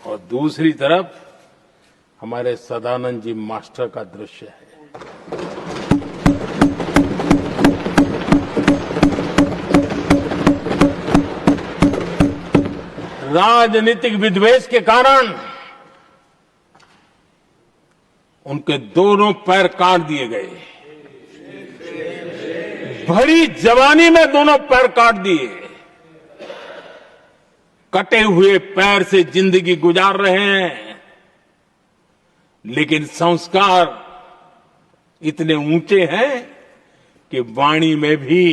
और दूसरी तरफ हमारे सदानंद जी मास्टर का दृश्य है। राजनीतिक विद्वेष के कारण उनके दोनों पैर काट दिए गए। भरी जवानी में दोनों पैर काट दिए। कटे हुए पैर से जिंदगी गुजार रहे हैं, लेकिन संस्कार इतने ऊंचे हैं कि वाणी में भी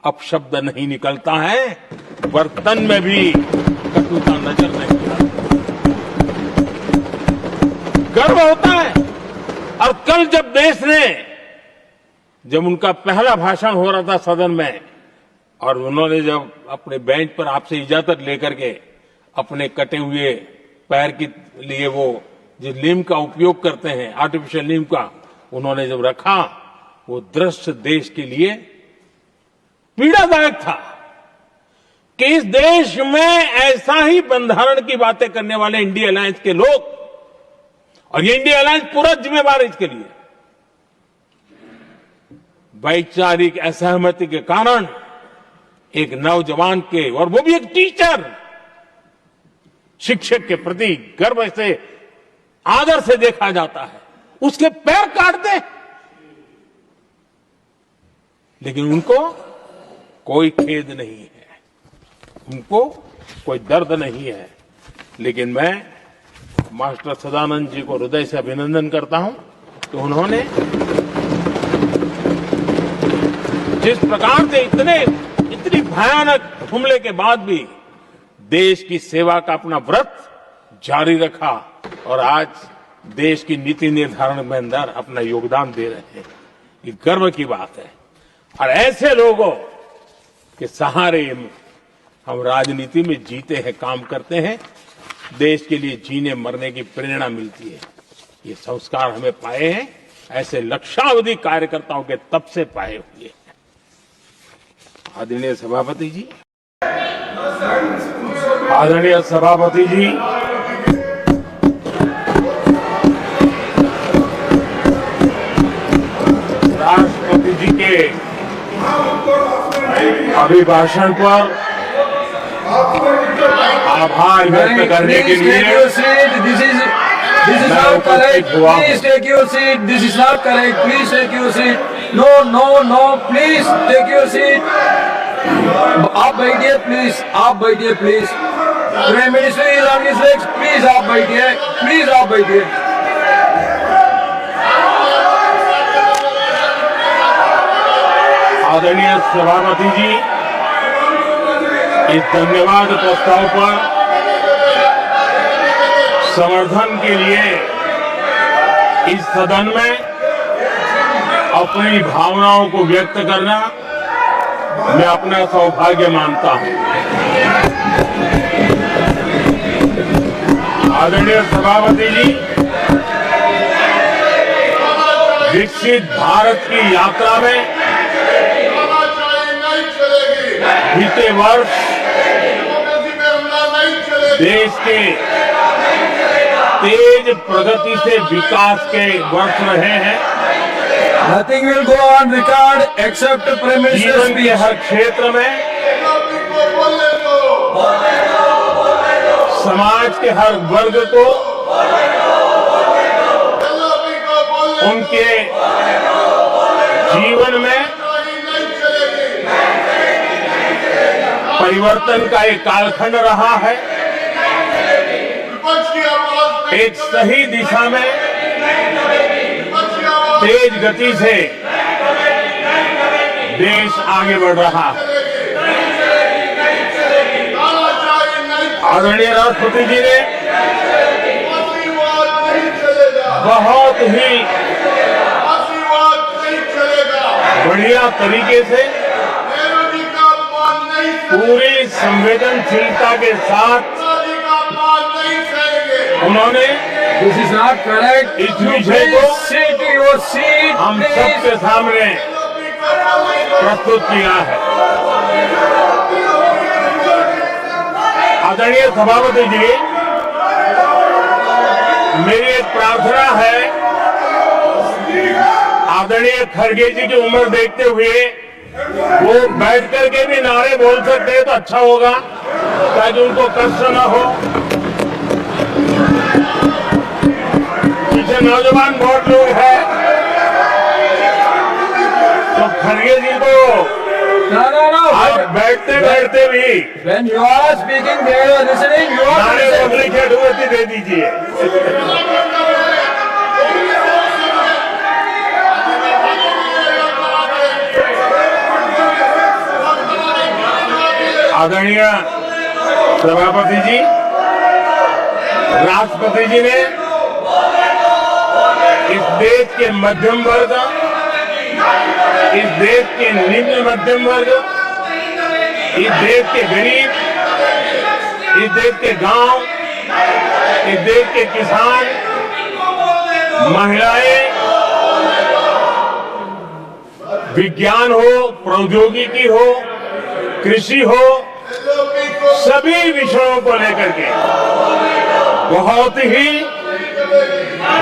अपशब्द नहीं निकलता है, बर्तन में भी कटुता नजर नहीं आती। गर्व होता है। और कल जब उनका पहला भाषण हो रहा था सदन में, और उन्होंने जब अपने बेंच पर आपसे इजाजत लेकर के अपने कटे हुए पैर के लिए वो जिस नीम का उपयोग करते हैं, आर्टिफिशियल नीम का, उन्होंने जब रखा, वो दृश्य देश के लिए पीड़ादायक था कि इस देश में ऐसा ही बंधारण की बातें करने वाले इंडिया अलायंस के लोग, और ये इंडिया अलायंस पूरा जिम्मेवार है इसके लिए, वैचारिक असहमति के कारण एक नौजवान के, और वो भी एक टीचर, शिक्षक के प्रति गर्व से, आदर से देखा जाता है, उसके पैर काट दे, लेकिन उनको कोई खेद नहीं है, उनको कोई दर्द नहीं है। लेकिन मैं मास्टर सदानंद जी को हृदय से अभिनंदन करता हूं कि उन्होंने जिस प्रकार से इतनी भयानक हमले के बाद भी देश की सेवा का अपना व्रत जारी रखा, और आज देश की नीति निर्धारण में अंदर अपना योगदान दे रहे हैं। ये गर्व की बात है। और ऐसे लोगों के सहारे हम राजनीति में जीते हैं, काम करते हैं, देश के लिए जीने मरने की प्रेरणा मिलती है। ये संस्कार हमें पाए हैं ऐसे लक्षावधि कार्यकर्ताओं के तब से पाए हुए हैं। आदरणीय सभापति जी, आदरणीय सभापति जी, राष्ट्रपति जी के अभिभाषण पर आभार व्यक्त करने के लिए This is not correct. Please take your seat. This is not correct. Please take your seat. No, no, no. Please take your seat. आप बैठिए प्लीज, आप बैठिए please. Prime minister is on his legs. Please आप बैठिए, please आप बैठिए। आदरणीय सभापति जी, इस धन्यवाद प्रस्ताव पर समर्थन के लिए इस सदन में अपनी भावनाओं को व्यक्त करना मैं अपना सौभाग्य मानता हूं। आदरणीय सभापति जी, विकसित भारत की यात्रा में बीते वर्ष देश के तेज प्रगति से विकास के वर्ष रहे हैं। Nothing will go on record except Prime Minister's जीवन के हर क्षेत्र में, समाज के हर वर्ग को उनके जीवन में परिवर्तन का एक कालखंड रहा है। एक सही दिशा में तेज गति से देश आगे बढ़ रहा है। आदरणीय राष्ट्रपति जी ने बहुत ही बढ़िया तरीके से पूरी संवेदनशीलता के साथ उन्होंने This is not correct. इस विषय को Sit to your seat. हम सबके सामने प्रस्तुत किया है। आदरणीय सभापति जी, मेरी एक प्रार्थना है, आदरणीय खड़गे जी की उम्र देखते हुए वो बैठ करके भी नारे बोल सकते हैं तो अच्छा होगा, ताकि उनको कष्ट न हो। पीछे नौजवान बहुत लोग हैं, तो खड़गे जी को आज बैठते बैठते भी When you are speaking, they are listening. You are नारे listening. बोलने की अनुमति दे दीजिए। आदरणीय सभापति जी, राष्ट्रपति जी ने इस देश के मध्यम वर्ग, इस देश के निम्न मध्यम वर्ग, इस देश के गरीब, इस देश के गांव, इस देश के किसान, महिलाएं, विज्ञान हो, प्रौद्योगिकी हो, कृषि हो, सभी विषयों को लेकर के बहुत ही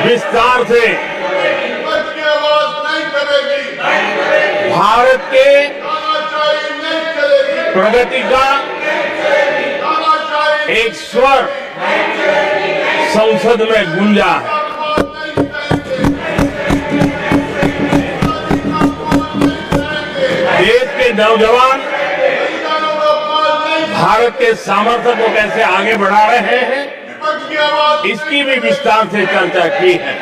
विस्तार से भारत के प्रगति का एक स्वर संसद में गूंजा है। देश के नौजवान भारत के सामर्थ्य को कैसे आगे बढ़ा रहे हैं, इसकी भी विस्तार से चर्चा की है।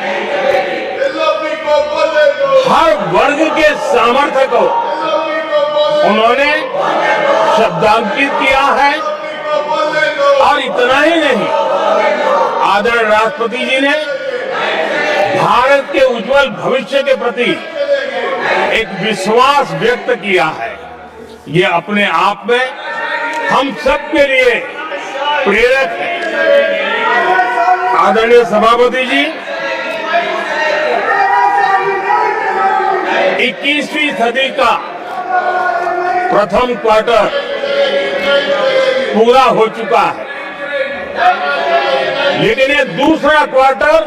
हर वर्ग के सामर्थ्य को उन्होंने शब्दांकित किया है, और इतना ही नहीं, आदरणीय राष्ट्रपति जी ने भारत के उज्जवल भविष्य के प्रति एक विश्वास व्यक्त किया है। ये अपने आप में हम सब के लिए प्रेरक है। आदरणीय सभापति जी, 21वीं सदी का प्रथम क्वार्टर पूरा हो चुका है, लेकिन ये दूसरा क्वार्टर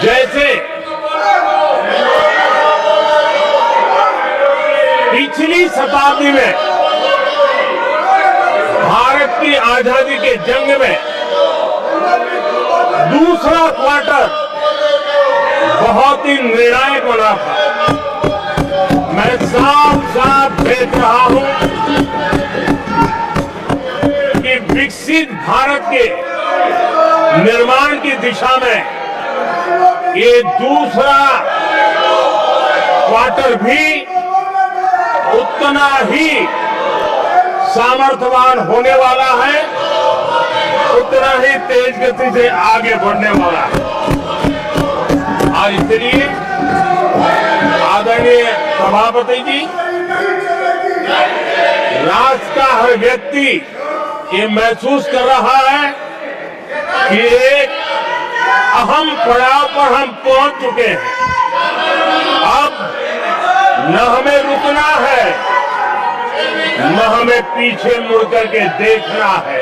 जैसे पिछली शताब्दी में भारत की आजादी के जंग में दूसरा क्वार्टर बहुत ही निर्णायक बना था। मैं साफ साफ देख रहा हूं कि विकसित भारत के निर्माण की दिशा में ये दूसरा क्वार्टर भी उतना ही सामर्थ्यवान होने वाला है, उतना ही तेज गति से आगे बढ़ने वाला है। और इसलिए आदरणीय सभापति जी, राष्ट्र का हर व्यक्ति ये महसूस कर रहा है कि एक अहम पड़ाव पर हम पहुंच चुके हैं। अब न हमें रुकना है, न हमें पीछे मुड़ करके देखना है,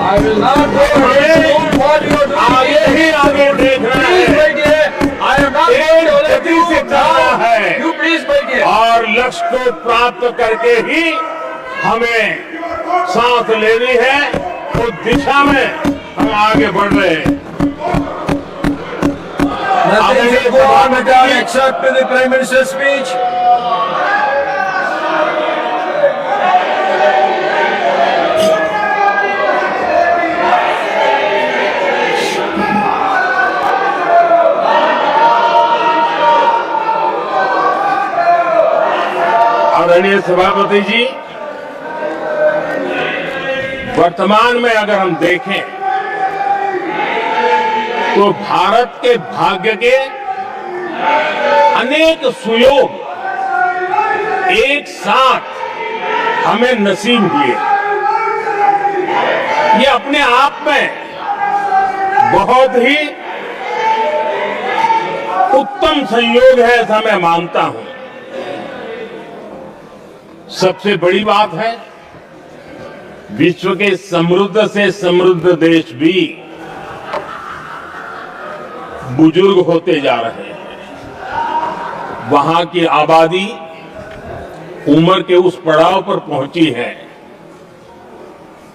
I will not go ahead what you are doing. आगे ही आगे देखना Please है, wait here. I am not एक going to let गति you से चलना down. है। You please wait here. और लक्ष्य को प्राप्त करके ही हमें सांस लेनी है, उस दिशा में हम आगे बढ़ रहे हैं। Nothing will go on without except to the Prime Minister's speech. आदरणीय सभापति जी, वर्तमान में अगर हम देखें तो भारत के भाग्य के अनेक सुयोग एक साथ हमें नसीब हुए। ये अपने आप में बहुत ही उत्तम संयोग है, ऐसा मैं मानता हूं। सबसे बड़ी बात है, विश्व के समृद्ध से समृद्ध देश भी बुजुर्ग होते जा रहे हैं। वहां की आबादी उम्र के उस पड़ाव पर पहुंची है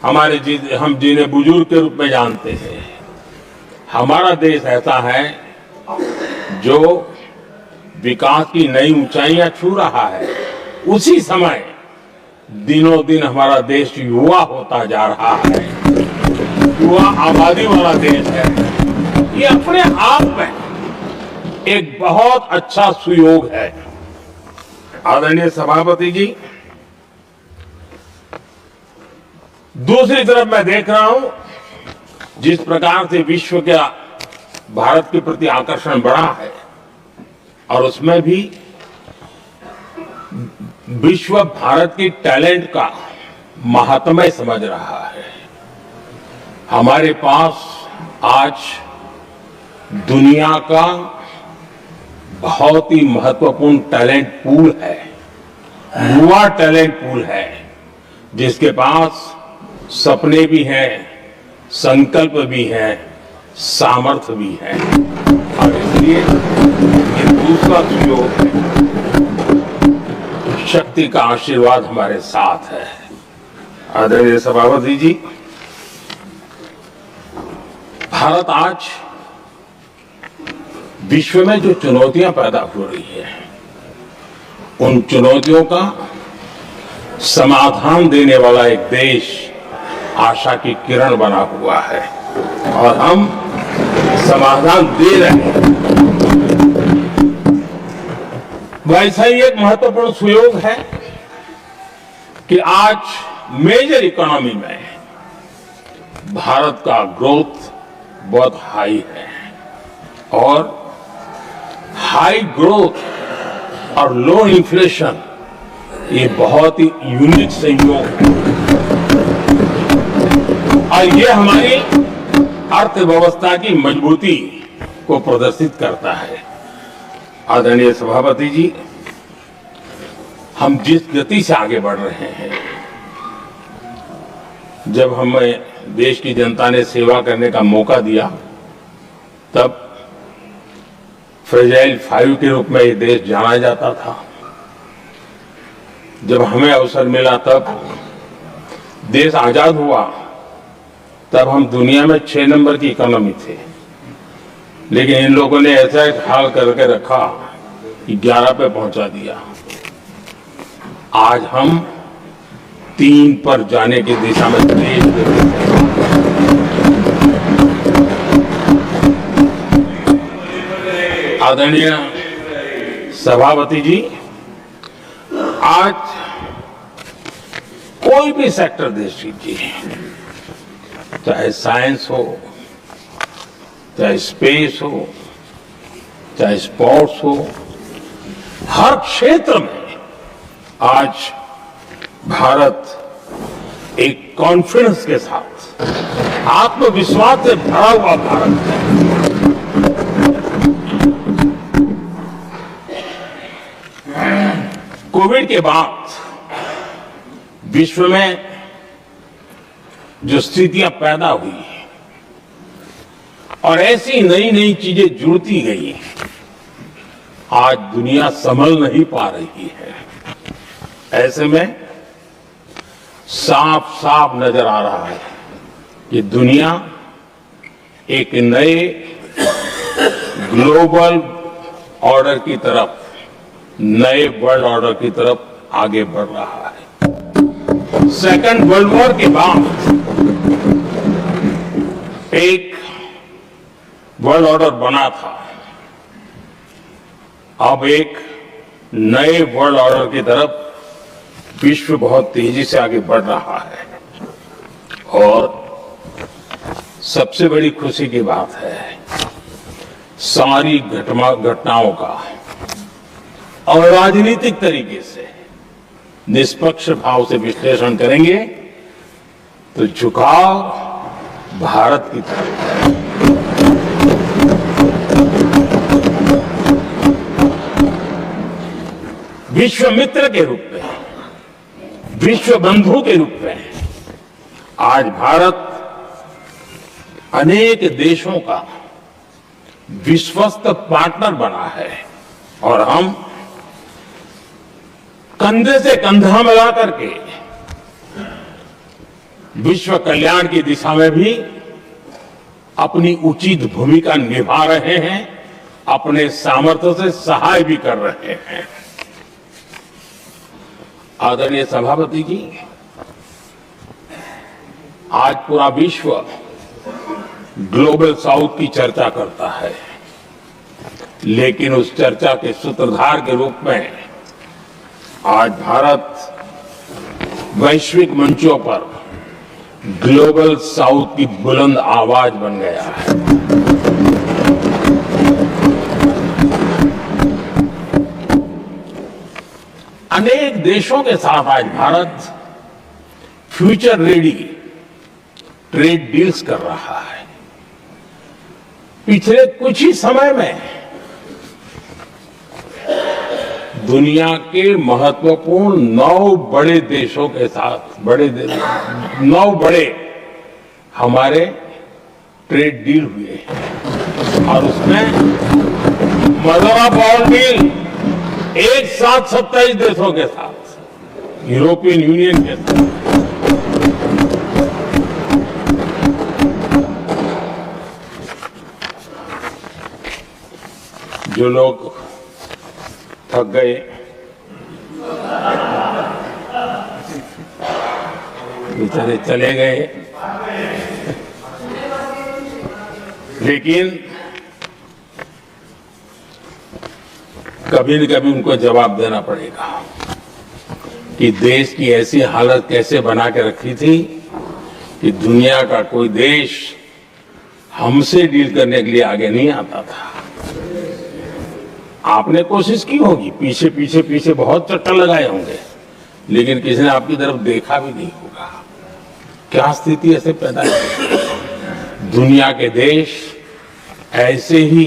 हम जिन्हें बुजुर्ग के रूप में जानते हैं। हमारा देश ऐसा है जो विकास की नई ऊंचाइयां छू रहा है। उसी समय दिनों दिन हमारा देश युवा होता जा रहा है, युवा आबादी वाला देश है। ये अपने आप में एक बहुत अच्छा सुयोग है। आदरणीय सभापति जी, दूसरी तरफ मैं देख रहा हूं जिस प्रकार से विश्व का भारत के प्रति आकर्षण बढ़ा है, और उसमें भी विश्व भारत की टैलेंट का महात्म्य समझ रहा है। हमारे पास आज दुनिया का बहुत ही महत्वपूर्ण टैलेंट पूल है, युवा टैलेंट पूल है, जिसके पास सपने भी हैं, संकल्प भी है, सामर्थ्य भी है। और इसलिए ये दूसरा सुयोग है। शक्ति का आशीर्वाद हमारे साथ है। आदरणीय सभापति जी, भारत आज विश्व में जो चुनौतियां पैदा हो रही है, उन चुनौतियों का समाधान देने वाला एक देश आशा की किरण बना हुआ है, और हम समाधान दे रहे हैं। वैसा ही एक महत्वपूर्ण सुयोग है कि आज मेजर इकोनॉमी में भारत का ग्रोथ बहुत हाई है, और हाई ग्रोथ और लो इन्फ्लेशन ये बहुत ही यूनिक संयोग है, और ये हमारी अर्थव्यवस्था की मजबूती को प्रदर्शित करता है। आदरणीय सभापति जी, हम जिस गति से आगे बढ़ रहे हैं, जब हमें देश की जनता ने सेवा करने का मौका दिया, तब फ्रेजाइल 5 के रूप में ये देश जाना जाता था। जब हमें अवसर मिला, तब देश आजाद हुआ, तब हम दुनिया में 6 नंबर की इकोनॉमी थे। लेकिन इन लोगों ने ऐसा एक हाल करके रखा कि 11 पे पहुंचा दिया। आज हम 3 पर जाने की दिशा में तेज हो रहे हैं। आदरणीय सभापति जी, आज कोई भी सेक्टर देख लीजिए, चाहे साइंस हो, चाहे स्पेस हो, चाहे स्पोर्ट्स हो, हर क्षेत्र में आज भारत एक कॉन्फिडेंस के साथ, आत्मविश्वास से भरा हुआ भारत है। कोविड के बाद विश्व में जो स्थितियां पैदा हुई और ऐसी नई नई चीजें जुड़ती गई, आज दुनिया संभल नहीं पा रही है। ऐसे में साफ साफ नजर आ रहा है कि दुनिया एक नए ग्लोबल ऑर्डर की तरफ, नए वर्ल्ड ऑर्डर की तरफ आगे बढ़ रहा है। सेकेंड वर्ल्ड वॉर के बाद एक वर्ल्ड ऑर्डर बना था, अब एक नए वर्ल्ड ऑर्डर की तरफ विश्व बहुत तेजी से आगे बढ़ रहा है। और सबसे बड़ी खुशी की बात है, सारी घटनाओं का और राजनीतिक तरीके से निष्पक्ष भाव से विश्लेषण करेंगे तो झुकाव भारत की तरफ है। विश्व मित्र के रूप में, विश्व बंधु के रूप में आज भारत अनेक देशों का विश्वस्त पार्टनर बना है और हम कंधे से कंधा मिला करके विश्व कल्याण की दिशा में भी अपनी उचित भूमिका निभा रहे हैं, अपने सामर्थ्य से सहाय भी कर रहे हैं। आदरणीय सभापति जी, आज पूरा विश्व ग्लोबल साउथ की चर्चा करता है, लेकिन उस चर्चा के सूत्रधार के रूप में आज भारत वैश्विक मंचों पर ग्लोबल साउथ की बुलंद आवाज बन गया है। अनेक देशों के साथ आज Bharat future ready trade deals कर रहा है। पिछले कुछ ही समय में दुनिया के महत्वपूर्ण 9 बड़े देशों के साथ 9 बड़े हमारे ट्रेड डील हुए हैं और उसमें मदर ऑफ ऑल डील एक साथ 27 देशों के साथ, यूरोपियन यूनियन के साथ। जो लोग थक गए, बेचारे चले गए, लेकिन कभी न कभी उनको जवाब देना पड़ेगा कि देश की ऐसी हालत कैसे बना के रखी थी कि दुनिया का कोई देश हमसे डील करने के लिए आगे नहीं आता था। आपने कोशिश की होगी, पीछे पीछे पीछे बहुत चक्कर लगाए होंगे, लेकिन किसी ने आपकी तरफ देखा भी नहीं होगा। क्या स्थिति ऐसे पैदा है? दुनिया के देश ऐसे ही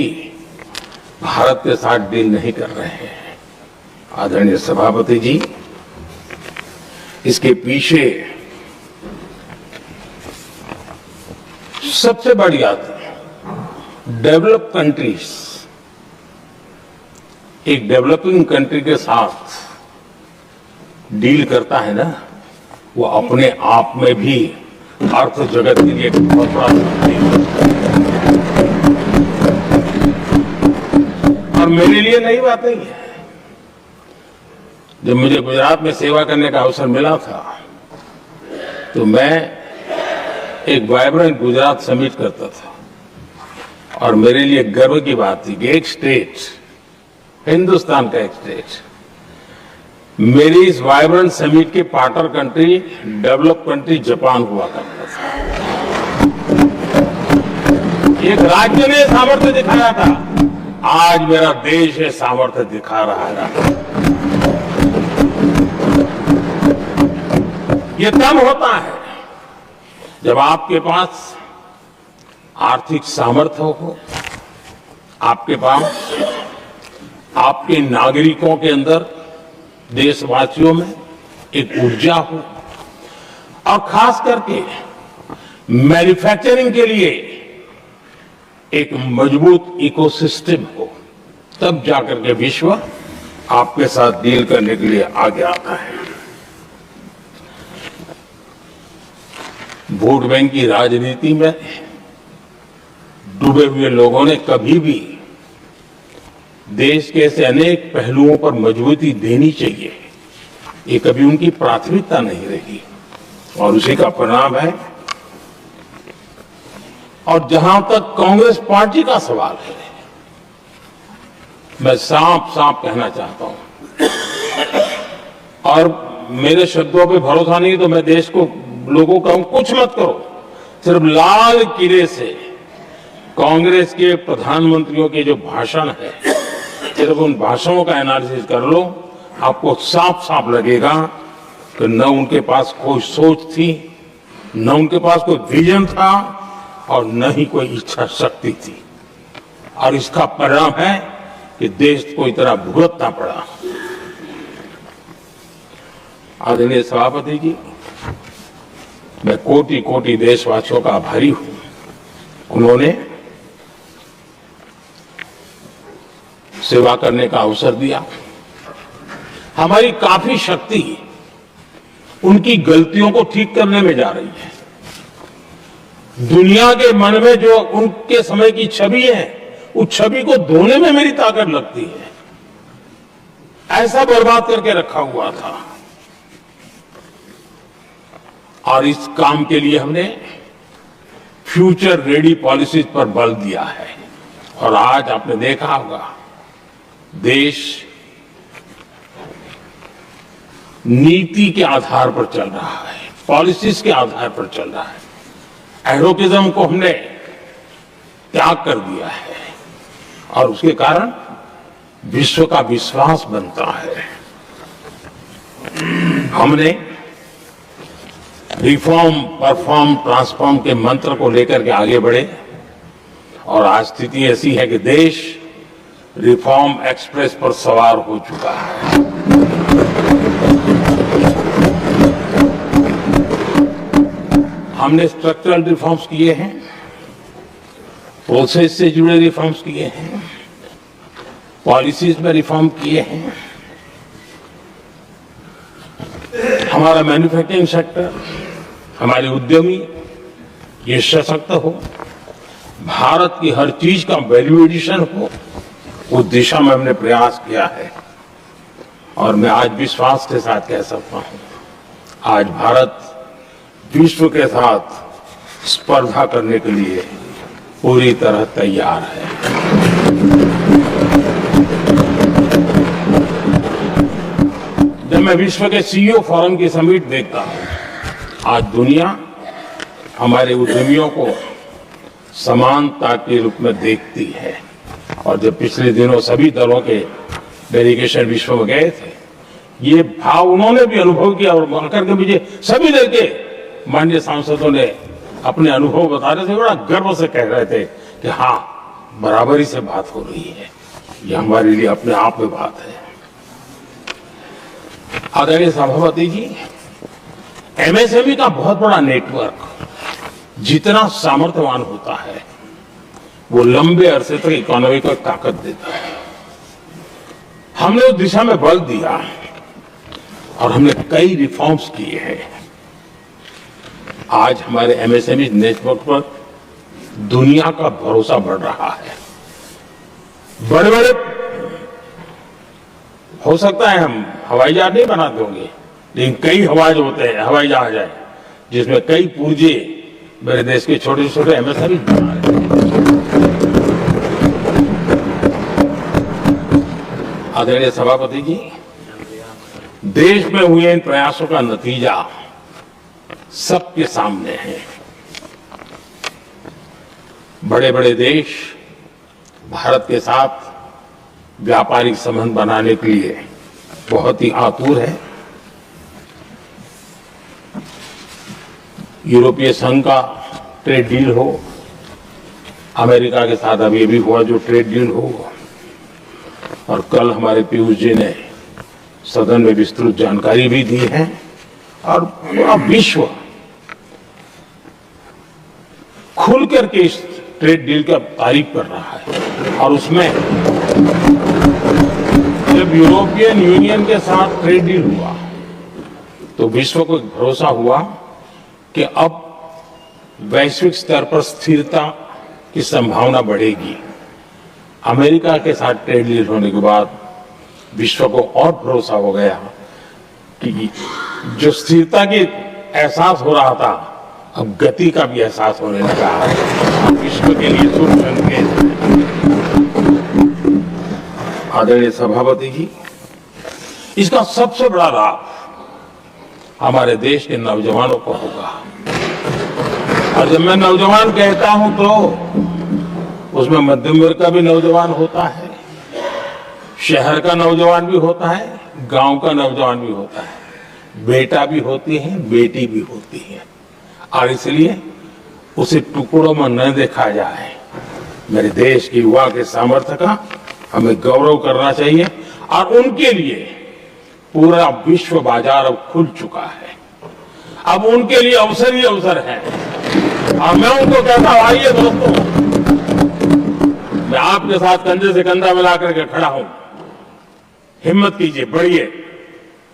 भारत के साथ डील नहीं कर रहे हैं। आदरणीय सभापति जी, इसके पीछे सबसे बड़ी बात डेवलप कंट्रीज एक डेवलपिंग कंट्री के साथ डील करता है ना, वो अपने आप में भी अर्थ जगत के लिए बहुत बड़ा और मेरे लिए नई बात नहीं है। जब मुझे गुजरात में सेवा करने का अवसर मिला था तो मैं एक वाइब्रेंट गुजरात समिट करता था और मेरे लिए गर्व की बात थी कि एक स्टेट, हिंदुस्तान का एक स्टेट, मेरी इस वाइब्रेंट समिट के partner country, develop country Japan हुआ करता था। एक राज्य ने सामर्थ्य दिखाया था, आज मेरा देश ये सामर्थ्य दिखा रहा है। ये तब होता है जब आपके पास आर्थिक सामर्थ्य हो, आपके पास आपके नागरिकों के अंदर, देशवासियों में एक ऊर्जा हो और खास करके मैन्युफैक्चरिंग के लिए एक मजबूत इकोसिस्टम हो, तब जाकर के विश्व आपके साथ डील करने के लिए आगे आता है। वोट बैंक की राजनीति में डूबे हुए लोगों ने कभी भी देश के ऐसे अनेक पहलुओं पर मजबूती देनी चाहिए, ये कभी उनकी प्राथमिकता नहीं रही और उसी का परिणाम है। और जहां तक कांग्रेस पार्टी का सवाल है, मैं साफ साफ कहना चाहता हूं और मेरे शब्दों पे भरोसा नहीं तो मैं देश को, लोगों को कहूं कुछ मत करो, सिर्फ लाल किले से कांग्रेस के प्रधानमंत्रियों के जो भाषण है, सिर्फ उन भाषणों का एनालिसिस कर लो, आपको साफ साफ लगेगा कि न उनके पास कोई सोच थी, न उनके पास कोई विजन था और न ही कोई इच्छा शक्ति थी। और इसका परिणाम है कि देश को इतना भुगतना पड़ा। आदरणीय सभापति जी, मैं कोटि कोटि देशवासियों का आभारी हूं। उन्होंने सेवा करने का अवसर दिया। हमारी काफी शक्ति उनकी गलतियों को ठीक करने में जा रही है। दुनिया के मन में जो उनके समय की छवि है, उस छवि को धोने में मेरी ताकत लगती है। ऐसा बर्बाद करके रखा हुआ था। और इस काम के लिए हमने फ्यूचर रेडी पॉलिसीज पर बल दिया है। और आज आपने देखा होगा, देश नीति के आधार पर चल रहा है, पॉलिसीज के आधार पर चल रहा है। एडवोकेज्म को हमने त्याग कर दिया है और उसके कारण विश्व का विश्वास बनता है। हमने रिफॉर्म, परफॉर्म, ट्रांसफॉर्म के मंत्र को लेकर के आगे बढ़े और आज स्थिति ऐसी है कि देश रिफॉर्म एक्सप्रेस पर सवार हो चुका है। हमने स्ट्रक्चरल रिफॉर्म्स किए हैं, प्रोसेस से जुड़े रिफॉर्म्स किए हैं, पॉलिसीज में रिफॉर्म किए हैं। हमारा मैन्युफैक्चरिंग सेक्टर, हमारे उद्यमी ये सशक्त हो, भारत की हर चीज का वैल्यू एडिशन हो, उस दिशा में हमने प्रयास किया है। और मैं आज विश्वास के साथ कह सकता हूं, आज भारत विश्व के साथ स्पर्धा करने के लिए पूरी तरह तैयार है। जब मैं विश्व के सीईओ फोरम की समिट देखता हूं, आज दुनिया हमारे उद्यमियों को समानता के रूप में देखती है। और जब पिछले दिनों सभी दलों के डेलीगेशन विश्व में गए थे, ये भाव उन्होंने भी अनुभव किया और आकर के मुझे सभी दल के माननीय सांसदों ने अपने अनुभव बता रहे थे, बड़ा गर्व से कह रहे थे कि हाँ, बराबरी से बात हो रही है। ये हमारे लिए अपने आप में बात है। आदरणीय सभापति जी, एमएसएमई का बहुत बड़ा नेटवर्क जितना सामर्थ्यवान होता है, वो लंबे अरसे तक इकोनॉमी को ताकत देता है। हमने उस दिशा में बल दिया और हमने कई रिफॉर्म्स किए हैं। आज हमारे एमएसएमई नेटवर्क पर दुनिया का भरोसा बढ़ रहा है। बड़े बड़े हो सकता है हम हवाई जहाज नहीं बनाते होंगे, लेकिन कई हवाई जहाज है जिसमें कई पुर्जे मेरे देश के छोटे छोटे एमएसएमई बना रहे हैं। आदरणीय सभापति जी, देश में हुए इन प्रयासों का नतीजा सबके सामने है। बड़े बड़े देश भारत के साथ व्यापारिक संबंध बनाने के लिए बहुत ही आतुर है। यूरोपीय संघ का ट्रेड डील हो, अमेरिका के साथ अभी भी हुआ जो ट्रेड डील हो, और कल हमारे पीयूष जी ने सदन में विस्तृत जानकारी भी दी है। और पूरा विश्व खुल करके इस ट्रेड डील का तारीफ कर रहा है। और उसमें जब यूरोपियन यूनियन के साथ ट्रेड डील हुआ तो विश्व को भरोसा हुआ कि अब वैश्विक स्तर पर स्थिरता की संभावना बढ़ेगी। अमेरिका के साथ ट्रेड डील होने के बाद विश्व को और भरोसा हो गया कि जो स्थिरता की एहसास हो रहा था, अब गति का भी एहसास होने लगा है। विश्व के लिए शुभ संकेत है। आदरणीय सभापति जी, इसका सबसे बड़ा लाभ हमारे देश के नौजवानों को होगा। और जब मैं नौजवान कहता हूं तो उसमें मध्यम वर्ग का भी नौजवान होता है, शहर का नौजवान भी होता है, गांव का नौजवान भी होता है, बेटा भी होती है, बेटी भी होती है। और इसलिए उसे टुकड़ों में न देखा जाए। मेरे देश के युवा के सामर्थ्य का हमें गौरव करना चाहिए। और उनके लिए पूरा विश्व बाजार अब खुल चुका है। अब उनके लिए अवसर ही अवसर है। और मैं उनको कहता हूं, आइए दोस्तों, मैं आप आपके साथ कंधे से कंधा मिलाकर के खड़ा हूं। हिम्मत कीजिए, बढ़िए।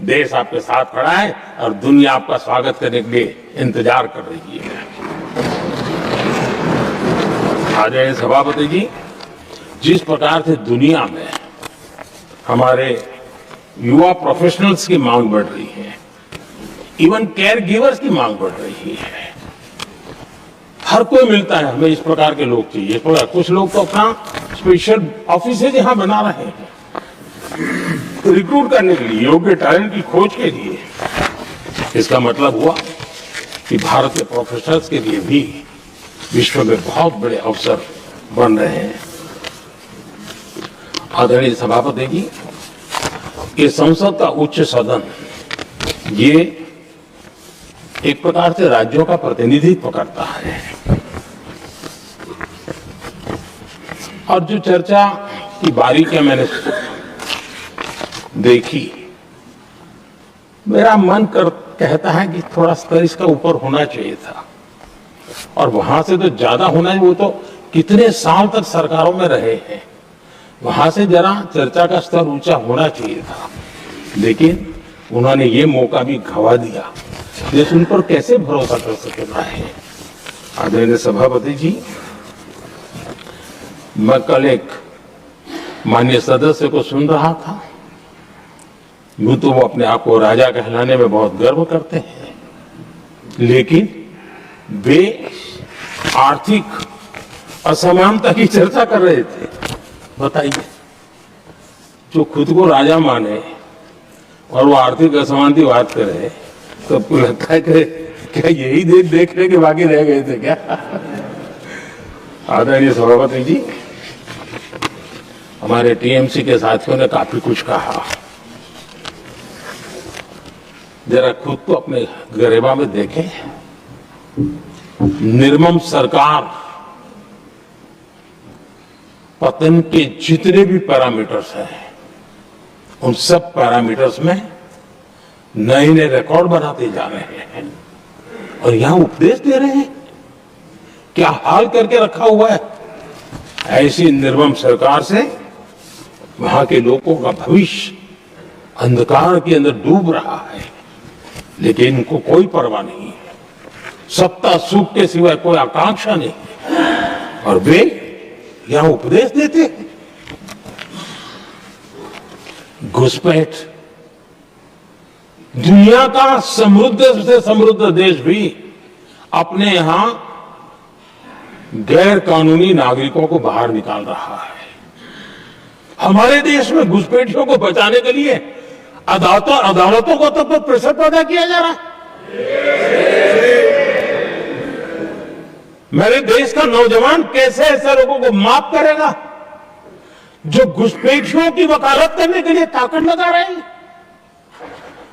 देश आपके साथ खड़ा है और दुनिया आपका स्वागत करने के लिए इंतजार कर रही है। आदरणीय सभापति जी, जिस प्रकार से दुनिया में हमारे युवा प्रोफेशनल्स की मांग बढ़ रही है, इवन केयर गिवर्स की मांग बढ़ रही है, हर कोई मिलता है हमें इस प्रकार के लोग चाहिए। इस प्रकार कुछ लोग तो अपना स्पेशल ऑफिस यहां बना रहे हैं रिक्रूट करने के लिए, योग्य टैलेंट की खोज के लिए। इसका मतलब हुआ कि भारत के प्रोफेशनल्स के लिए भी विश्व में बहुत बड़े अवसर बन रहे हैं। आदरणीय सभापति जी, ये संसद का उच्च सदन ये एक प्रकार से राज्यों का प्रतिनिधित्व करता है और जो चर्चा की बारीकियां मैंने देखी, मेरा मन कहता है कि थोड़ा स्तर इसका ऊपर होना चाहिए था और वहां से तो ज्यादा होना है। वो तो कितने साल तक सरकारों में रहे हैं, वहां से जरा चर्चा का स्तर ऊंचा होना चाहिए था, लेकिन उन्होंने ये मौका भी गंवा दिया। देश उन पर कैसे भरोसा कर सकेगा है। आदरणीय सभापति जी, मैं कल एक माननीय सदस्य को सुन रहा था। यूं तो वो अपने आप को राजा कहलाने में बहुत गर्व करते हैं, लेकिन वे आर्थिक असमानता की चर्चा कर रहे थे। बताइए, जो खुद को राजा माने और वो आर्थिक असमानता की बात करे, तो आपको लगता है कि क्या यही देख रहे कि बाकी रह गए थे क्या? आदरणीय सभापति जी, हमारे टीएमसी के साथियों ने काफी कुछ कहा। जरा खुद को अपने गरेबा में देखें। निर्मम सरकार पतन के जितने भी पैरामीटर्स हैं, उन सब पैरामीटर्स में नए नए रिकॉर्ड बनाते जा रहे हैं और यहां उपदेश दे रहे हैं। क्या हाल करके रखा हुआ है। ऐसी निर्मम सरकार से वहां के लोगों का भविष्य अंधकार के अंदर डूब रहा है, लेकिन इनको कोई परवाह नहीं है। सत्ता सुख के सिवाय कोई आकांक्षा नहीं है और वे यहां उपदेश देते हैं। घुसपैठ, दुनिया का समृद्ध से समृद्ध देश भी अपने यहां गैर कानूनी नागरिकों को बाहर निकाल रहा है। हमारे देश में घुसपैठियों को बचाने के लिए अदालतों को तो प्रेशर पैदा किया जा रहा है। मेरे देश का नौजवान कैसे ऐसे लोगों को माफ करेगा जो घुसपैठियों की वकालत करने के लिए ताकत लगा रहे हैं।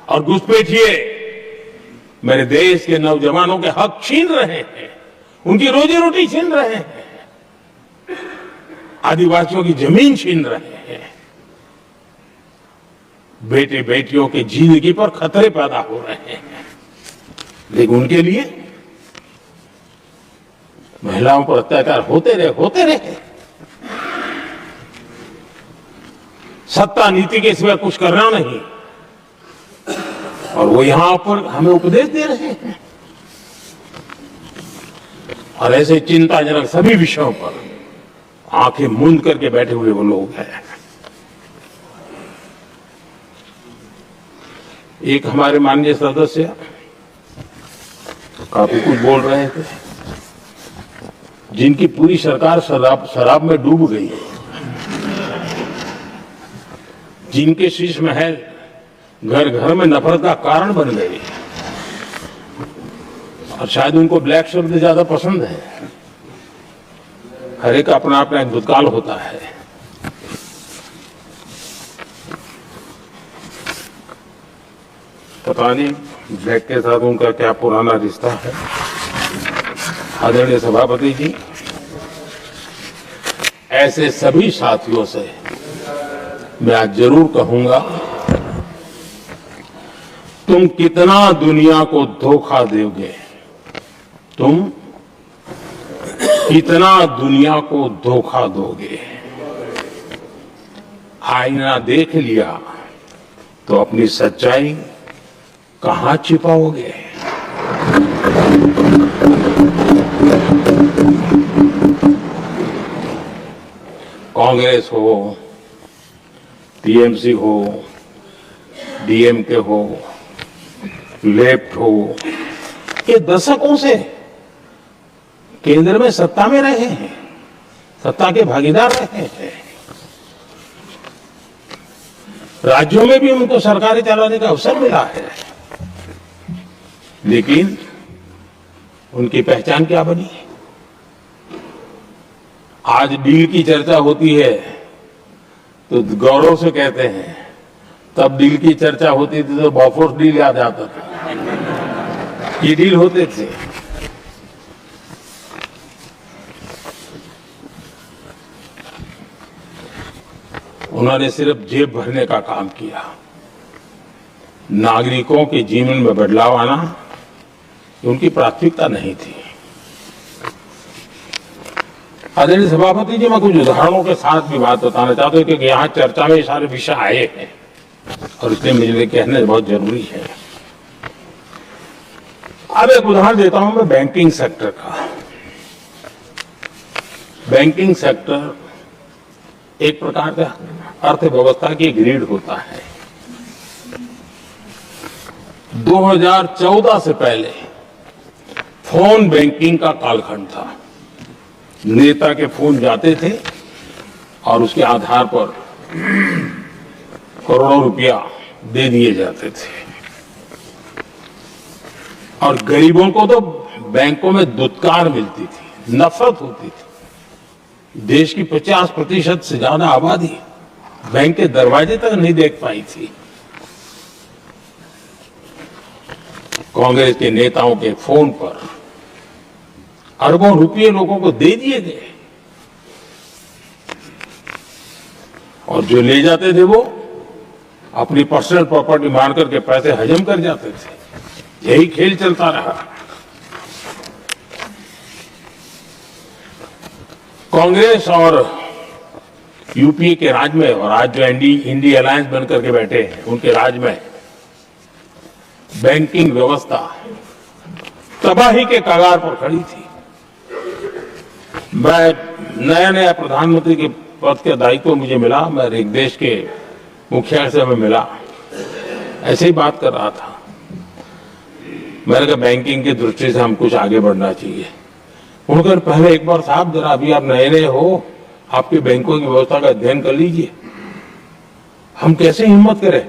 और घुसपैठिए मेरे देश के नौजवानों के हक छीन रहे हैं, उनकी रोजी रोटी छीन रहे हैं, आदिवासियों की जमीन छीन रहे हैं। बेटे बेटियों की जिंदगी पर खतरे पैदा हो रहे हैं, लेकिन उनके लिए महिलाओं पर अत्याचार होते रहे। सत्ता नीति के सिवा कुछ करना नहीं और वो यहां पर हमें उपदेश दे रहे हैं। और ऐसे चिंताजनक सभी विषयों पर आंखें मूंद करके बैठे हुए वो लोग हैं। एक हमारे माननीय सदस्य काफी कुछ बोल रहे थे, जिनकी पूरी सरकार शराब में डूब गई है, जिनके शीश महल घर घर में नफरत का कारण बन गए और शायद उनको ब्लैक शब्द ज्यादा पसंद है। हर एक का अपना अपना एक भूतकाल होता है। पता नहीं ब्लैक के साथ उनका क्या पुराना रिश्ता है। आदरणीय सभापति जी, ऐसे सभी साथियों से मैं आज जरूर कहूंगा, तुम कितना दुनिया को धोखा दोगे, तुम कितना दुनिया को धोखा दोगे। आईना देख लिया तो अपनी सच्चाई कहां छिपाओगे? कांग्रेस हो, टीएमसी हो, डीएमके हो, लेफ्ट हो, ये दशकों से केंद्र में सत्ता में रहे हैं, सत्ता के भागीदार रहे हैं। राज्यों में भी उनको सरकारें चलाने का अवसर मिला है, लेकिन उनकी पहचान क्या बनी? आज डील की चर्चा होती है तो गौरव से कहते हैं, तब डील की चर्चा होती थी तो बॉफोर्स डील याद आता था। ये डील होते थे। उन्होंने सिर्फ जेब भरने का काम किया। नागरिकों के जीवन में बदलाव आना उनकी प्राथमिकता नहीं थी। आदरणीय सभापति जी, मैं कुछ उदाहरणों के साथ भी बात बताना चाहता हूं क्योंकि यहाँ चर्चा में ये सारे विषय आए हैं और इसलिए मुझे कहना बहुत जरूरी है। अब एक उदाहरण देता हूं मैं बैंकिंग सेक्टर का। बैंकिंग सेक्टर एक प्रकार का अर्थव्यवस्था की ग्रिड होता है। 2014 से पहले फोन बैंकिंग का कालखंड था। नेता के फोन जाते थे और उसके आधार पर करोड़ों रुपया दे दिए जाते थे और गरीबों को तो बैंकों में दुत्कार मिलती थी, नफरत होती थी। देश की 50% से ज्यादा आबादी बैंक के दरवाजे तक नहीं देख पाई थी। कांग्रेस के नेताओं के फोन पर अरबों रुपये लोगों को दे दिए गए और जो ले जाते थे वो अपनी पर्सनल प्रॉपर्टी मान करके पैसे हजम कर जाते थे। यही खेल चलता रहा। कांग्रेस और यूपीए के राज में और आज जो इंडी अलायंस बनकर के बैठे हैं उनके राज में बैंकिंग व्यवस्था तबाही के कगार पर खड़ी थी। मैं नया प्रधानमंत्री के पद का दायित्व मुझे मिला। मैं एक देश के मुखिया से मैं मिला, ऐसे ही बात कर रहा था। मैंने कहा बैंकिंग की दृष्टि से हम कुछ आगे बढ़ना चाहिए। उनका पहले एक बार साहब जरा अभी आप नए हो, आपके बैंकों की व्यवस्था का अध्ययन कर लीजिए। हम कैसे हिम्मत करें?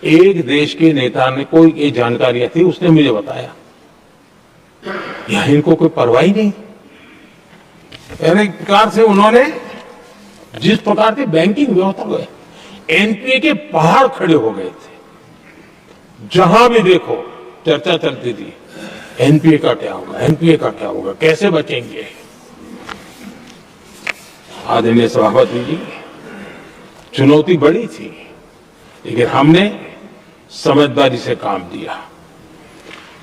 एक देश के नेता ने कोई ये जानकारियां थी, उसने मुझे बताया। यहां इनको कोई परवाह ही नहीं। एक प्रकार से उन्होंने जिस प्रकार से बैंकिंग व्यवस्था को एनपीए के पहाड़ खड़े हो गए थे। जहां भी देखो चर्चा चलती थी, एनपीए का क्या होगा, एनपीए का क्या होगा, कैसे बचेंगे। आदरणीय सभापति जी, चुनौती बड़ी थी, लेकिन हमने समझदारी से काम दिया।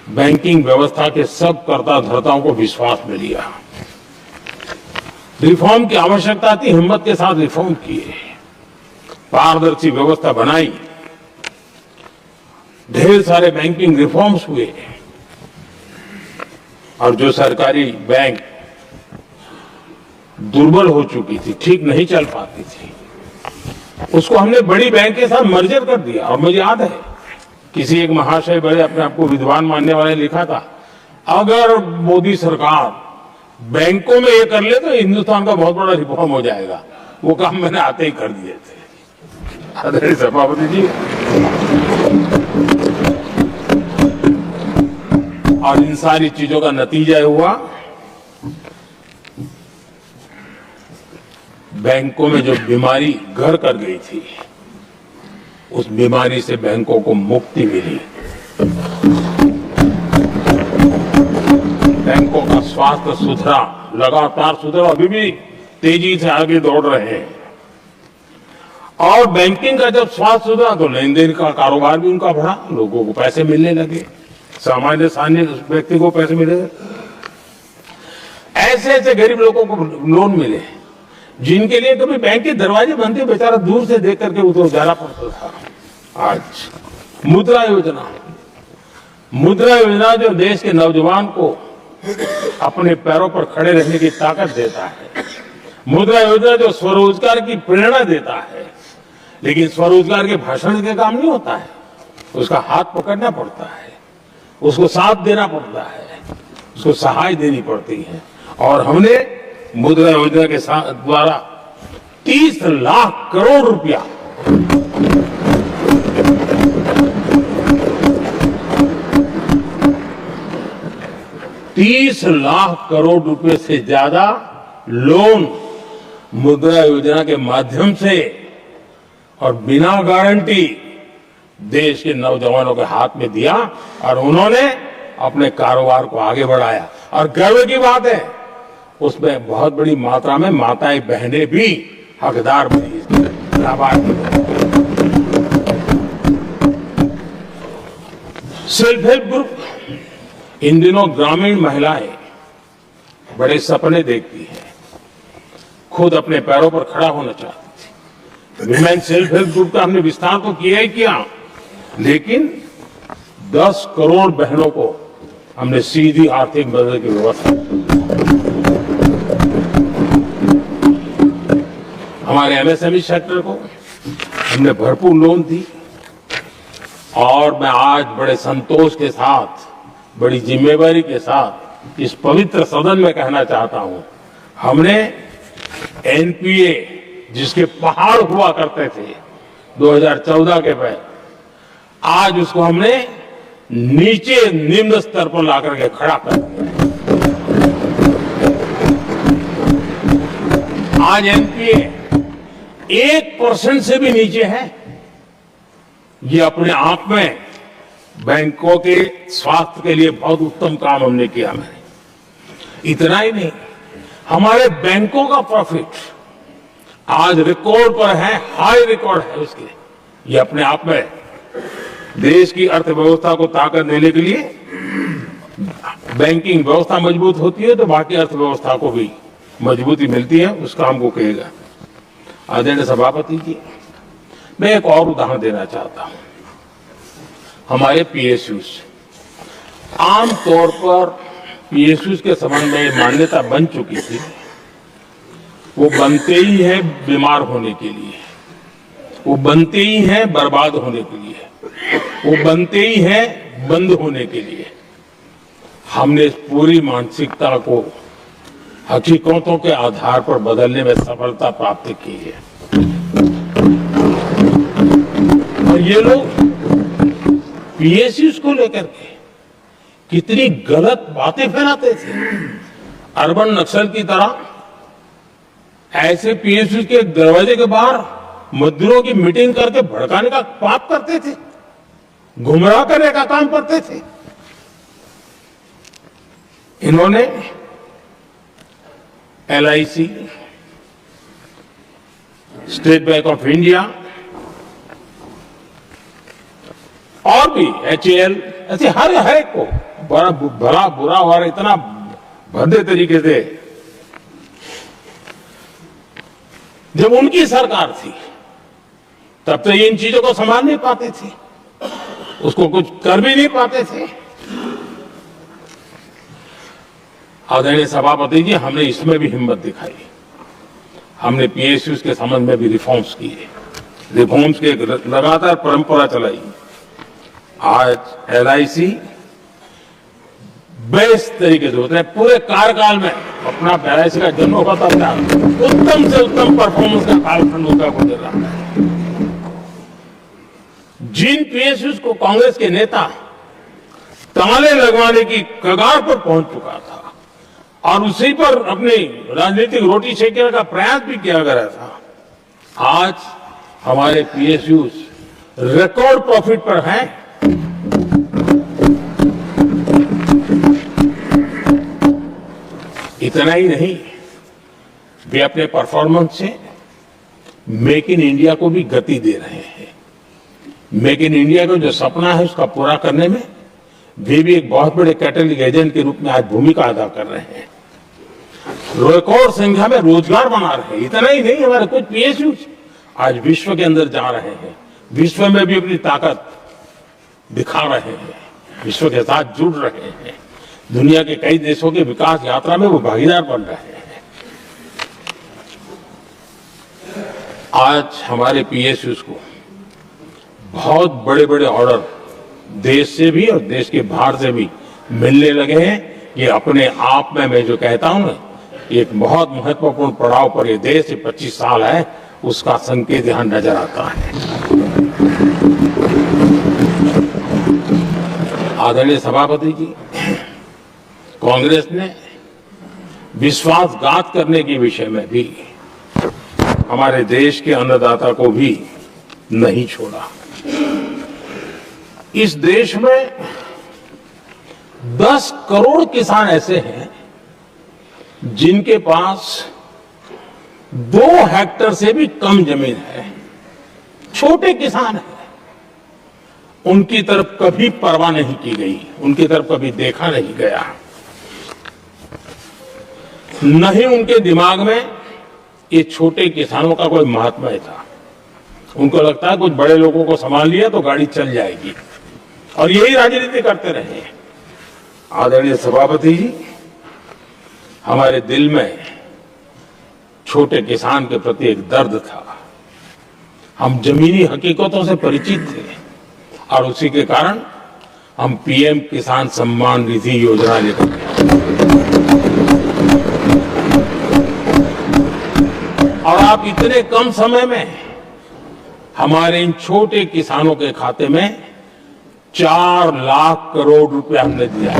बैंकिंग व्यवस्था के सब कर्ता धर्ताओं को विश्वास में लिया। रिफॉर्म की आवश्यकता थी, हिम्मत के साथ रिफॉर्म किए, पारदर्शी व्यवस्था बनाई, ढेर सारे बैंकिंग रिफॉर्म्स हुए और जो सरकारी बैंक दुर्बल हो चुकी थी, ठीक नहीं चल पाती थी, उसको हमने बड़ी बैंक के साथ मर्जर कर दिया। और मुझे याद है किसी एक महाशय बड़े अपने आप को विद्वान मानने वाले ने लिखा था, अगर मोदी सरकार बैंकों में ये कर ले तो हिंदुस्तान का बहुत बड़ा रिफॉर्म हो जाएगा। वो काम मैंने आते ही कर दिए थे। आदरणीय सभापति जी, और इन सारी चीजों का नतीजा हुआ बैंकों में जो बीमारी घर कर गई थी, उस बीमारी से बैंकों को मुक्ति मिली। बैंकों का स्वास्थ्य सुधरा, लगातार सुधरा, अभी भी तेजी से आगे दौड़ रहे हैं। और बैंकिंग का जब स्वास्थ्य सुधरा तो लेन देन का कारोबार भी उनका बढ़ा, लोगों को पैसे मिलने लगे, सामान्य व्यक्ति को पैसे मिले, ऐसे ऐसे गरीब लोगों को लोन मिले। जिनके लिए कभी बैंक के दरवाजे बंद थे, बेचारा दूर से देख करके उधर जाना पड़ता था। आज मुद्रा योजना, मुद्रा योजना जो देश के नौजवान को अपने पैरों पर खड़े रहने की ताकत देता है, मुद्रा योजना जो स्वरोजगार की प्रेरणा देता है। लेकिन स्वरोजगार के भाषण के काम नहीं होता है, उसका हाथ पकड़ना पड़ता है, उसको साथ देना पड़ता है, उसको सहाय देनी पड़ती है। और हमने मुद्रा योजना के साथ द्वारा 30 लाख करोड़ रुपया 30 लाख करोड़ रुपए से ज्यादा लोन मुद्रा योजना के माध्यम से और बिना गारंटी देश के नौजवानों के हाथ में दिया और उन्होंने अपने कारोबार को आगे बढ़ाया। और गर्व की बात है, उसमें बहुत बड़ी मात्रा में माताएं बहनें भी हकदार बनी, लाभार्थी। सेल्फ हेल्प ग्रुप, इन दिनों ग्रामीण महिलाएं बड़े सपने देखती हैं, खुद अपने पैरों पर खड़ा होना चाहती थी। विमेन सेल्फ हेल्प ग्रुप का हमने विस्तार तो किया ही किया, लेकिन 10 करोड़ बहनों को हमने सीधी आर्थिक मदद की व्यवस्था की। हमारे एमएसएमई सेक्टर को हमने भरपूर लोन दी। और मैं आज बड़े संतोष के साथ, बड़ी जिम्मेवारी के साथ इस पवित्र सदन में कहना चाहता हूं, हमने एनपीए जिसके पहाड़ हुआ करते थे 2014 के पहले, आज उसको हमने नीचे निम्न स्तर पर लाकर के खड़ा कर दिया। आज एनपीए 1% से भी नीचे है। ये अपने आप में बैंकों के स्वास्थ्य के लिए बहुत उत्तम काम हमने किया। मैंने इतना ही नहीं, हमारे बैंकों का प्रॉफिट आज रिकॉर्ड पर है, हाई रिकॉर्ड है उसके। ये अपने आप में देश की अर्थव्यवस्था को ताकत देने के लिए, बैंकिंग व्यवस्था मजबूत होती है तो बाकी अर्थव्यवस्था को भी मजबूती मिलती है। उस काम को कहेगा आदरणीय सभापति जी। मैं एक और उदाहरण देना चाहता हूं। हमारे पीएसयूज, आमतौर पर पीएसयूज के संबंध में मान्यता बन चुकी थी, वो बनते ही है बीमार होने के लिए, वो बनते ही है बर्बाद होने के लिए, वो बनते ही है बंद होने के लिए। हमने इस पूरी मानसिकता को हकीकतों के आधार पर बदलने में सफलता प्राप्त की है। और ये लोग पीएसयूज को लेकर के कितनी गलत बातें फैलाते थे। अर्बन नक्सल की तरह ऐसे पीएसयूज के दरवाजे के बाहर मजदूरों की मीटिंग करके भड़काने का पाप करते थे, गुमराह करने का काम करते थे। इन्होंने LIC, state bank of India और भी एचएएल, ऐसे हर एक को बड़ा भला बुरा और इतना भद्दे तरीके से, जब उनकी सरकार थी तब तो ये इन चीजों को संभाल नहीं पाते थे, उसको कुछ कर भी नहीं पाते थे। आदरणीय सभापति जी, हमने इसमें भी हिम्मत दिखाई। हमने पीएसयूज के संबंध में भी रिफॉर्म्स किए, रिफॉर्म्स की एक लगातार परंपरा चलाई। आज एलआईसी बेस्ट तरीके से होते हैं, पूरे कार्यकाल में अपना एलआईसी का जन्म होगा तब उत्तम से उत्तम परफॉर्मेंस का कालखंड उनका गुजर रहा है। जिन पीएसयूज को कांग्रेस के नेता ताले लगवाने की कगार पर पहुंच चुका था और उसी पर अपनी राजनीतिक रोटी सेकने का प्रयास भी किया गया था, आज हमारे पीएसयूज रिकॉर्ड प्रॉफिट पर हैं। इतना ही नहीं, वे अपने परफॉर्मेंस से मेक इन इंडिया को भी गति दे रहे हैं। मेक इन इंडिया का जो सपना है उसका पूरा करने में वे भी एक बहुत बड़े कैटलिस्ट एजेंट के रूप में आज भूमिका अदा कर रहे हैं। रिकॉर्ड संख्या में रोजगार बना रहे हैं। इतना ही नहीं, हमारे कुछ पीएसयू आज विश्व के अंदर जा रहे हैं, विश्व में भी अपनी ताकत दिखा रहे हैं, विश्व के साथ जुड़ रहे हैं, दुनिया के कई देशों के विकास यात्रा में वो भागीदार बन रहे हैं। आज हमारे पीएसयूज को बहुत बड़े बड़े ऑर्डर देश से भी और देश के बाहर से भी मिलने लगे हैं। ये अपने आप में मैं जो कहता हूं ना, एक बहुत महत्वपूर्ण पड़ाव पर ये देश 25 साल है, उसका संकेत यहां नजर आता है। आदरणीय सभापति जी, कांग्रेस ने विश्वासघात करने के विषय में भी हमारे देश के अन्नदाता को भी नहीं छोड़ा। इस देश में 10 करोड़ किसान ऐसे हैं जिनके पास 2 हेक्टेयर से भी कम जमीन है, छोटे किसान हैं। उनकी तरफ कभी परवाह नहीं की गई, उनकी तरफ कभी देखा नहीं गया, नहीं उनके दिमाग में ये छोटे किसानों का कोई महात्मा था। उनको लगता है कुछ बड़े लोगों को संभाल लिया तो गाड़ी चल जाएगी, और यही राजनीति करते रहे। आदरणीय सभापति जी, हमारे दिल में छोटे किसान के प्रति एक दर्द था। हम जमीनी हकीकतों से परिचित थे और उसी के कारण हम पीएम किसान सम्मान निधि योजना लेकर और आप इतने कम समय में हमारे इन छोटे किसानों के खाते में 4 लाख करोड़ रुपया हमने दिया है।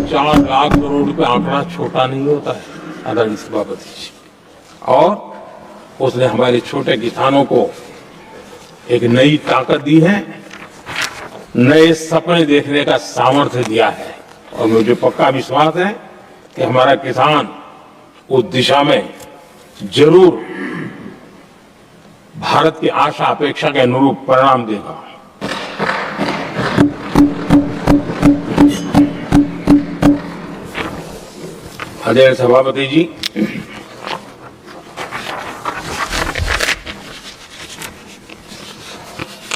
4 लाख करोड़ रुपया आंकड़ा छोटा नहीं होता है आदरणीय सभापति जी, और उसने हमारे छोटे किसानों को एक नई ताकत दी है, नए सपने देखने का सामर्थ्य दिया है। और मुझे पक्का विश्वास है कि हमारा किसान उस दिशा में जरूर भारत की आशा अपेक्षा के अनुरूप परिणाम देगा। आदरणीय सभापति जी,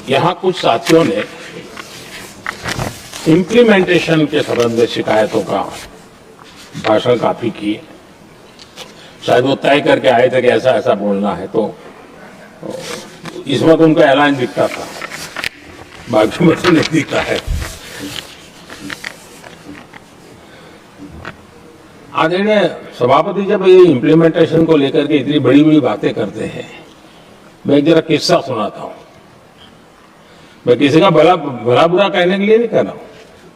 यहां कुछ साथियों ने इम्प्लीमेंटेशन के संबंध में शिकायतों का भाषण काफी किए। शायद वो तय करके आए थे कि ऐसा ऐसा बोलना है, तो इस वक्त उनका ऐलान दिखता था, बाकी में तो नहीं दिखता है। आदरणीय सभापति, जब ये इम्प्लीमेंटेशन को लेकर के इतनी बड़ी बड़ी बातें करते हैं, मैं एक जरा किस्सा सुनाता हूं। मैं किसी का भला बुरा कहने के लिए नहीं कर रहा हूं,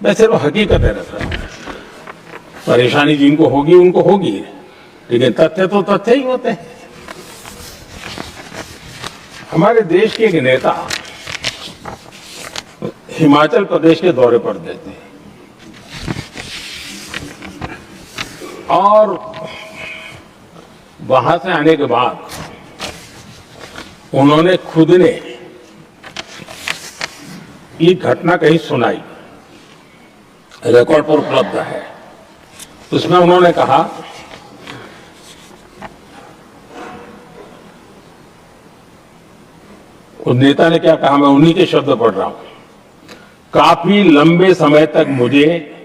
मैं सिर्फ हकीकत है रख रहा हूं। परेशानी जिनको होगी उनको होगी, लेकिन तथ्य तो तथ्य ही होते हैं। हमारे देश के एक नेता हिमाचल प्रदेश के दौरे पर देते हैं और वहां से आने के बाद उन्होंने खुद ने ये घटना कहीं सुनाई, रिकॉर्ड पर उपलब्ध है। उसमें उन्होंने कहा, उस नेता ने क्या कहा, मैं उन्हीं के शब्द पढ़ रहा हूं। काफी लंबे समय तक मुझे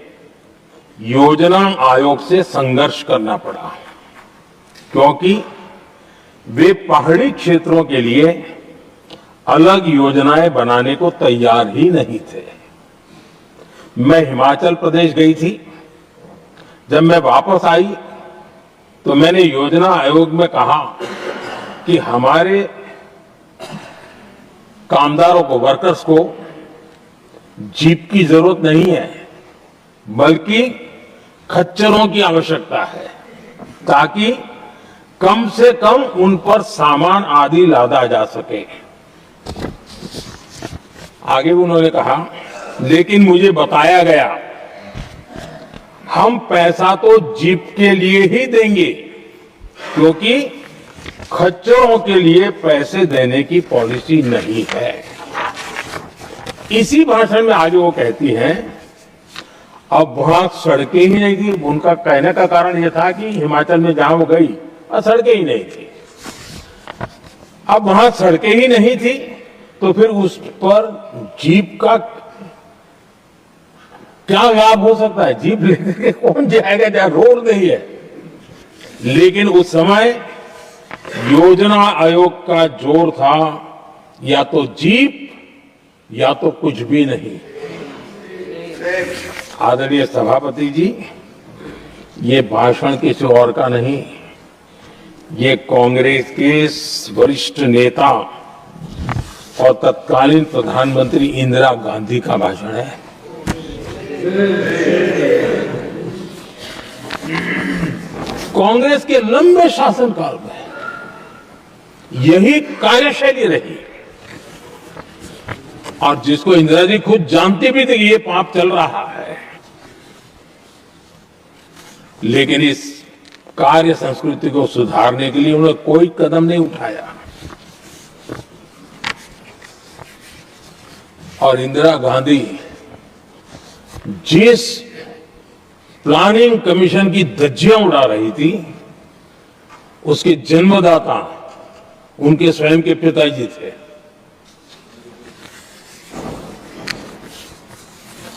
योजना आयोग से संघर्ष करना पड़ा, क्योंकि वे पहाड़ी क्षेत्रों के लिए अलग योजनाएं बनाने को तैयार ही नहीं थे। मैं हिमाचल प्रदेश गई थी, जब मैं वापस आई तो मैंने योजना आयोग में कहा कि हमारे कामदारों को, वर्कर्स को जीप की जरूरत नहीं है, बल्कि खच्चरों की आवश्यकता है, ताकि कम से कम उन पर सामान आदि लादा जा सके। आगे उन्होंने कहा, लेकिन मुझे बताया गया हम पैसा तो जीप के लिए ही देंगे, क्योंकि खच्चरों के लिए पैसे देने की पॉलिसी नहीं है। इसी भाषण में आगे वो कहती हैं, अब वहां सड़कें ही नहीं थी। उनका कहने का कारण यह था कि हिमाचल में जहां वो गई और सड़कें ही नहीं थी। अब वहां सड़कें ही नहीं थी तो फिर उस पर जीप का क्या लाभ हो सकता है? जीप लेकर कौन जाएगा जहां रोड नहीं है? लेकिन उस समय योजना आयोग का जोर था या तो जीप या तो कुछ भी नहीं। आदरणीय सभापति जी, ये भाषण किसी और का नहीं, ये कांग्रेस के वरिष्ठ नेता और तत्कालीन प्रधानमंत्री इंदिरा गांधी का भाषण है। कांग्रेस के लंबे शासनकाल में यही कार्यशैली रही और जिसको इंदिरा जी खुद जानती भी थी कि ये पाप चल रहा है, लेकिन इस कार्य संस्कृति को सुधारने के लिए उन्होंने कोई कदम नहीं उठाया। और इंदिरा गांधी जिस प्लानिंग कमीशन की धज्जियां उड़ा रही थी, उसके जन्मदाता उनके स्वयं के पिताजी थे।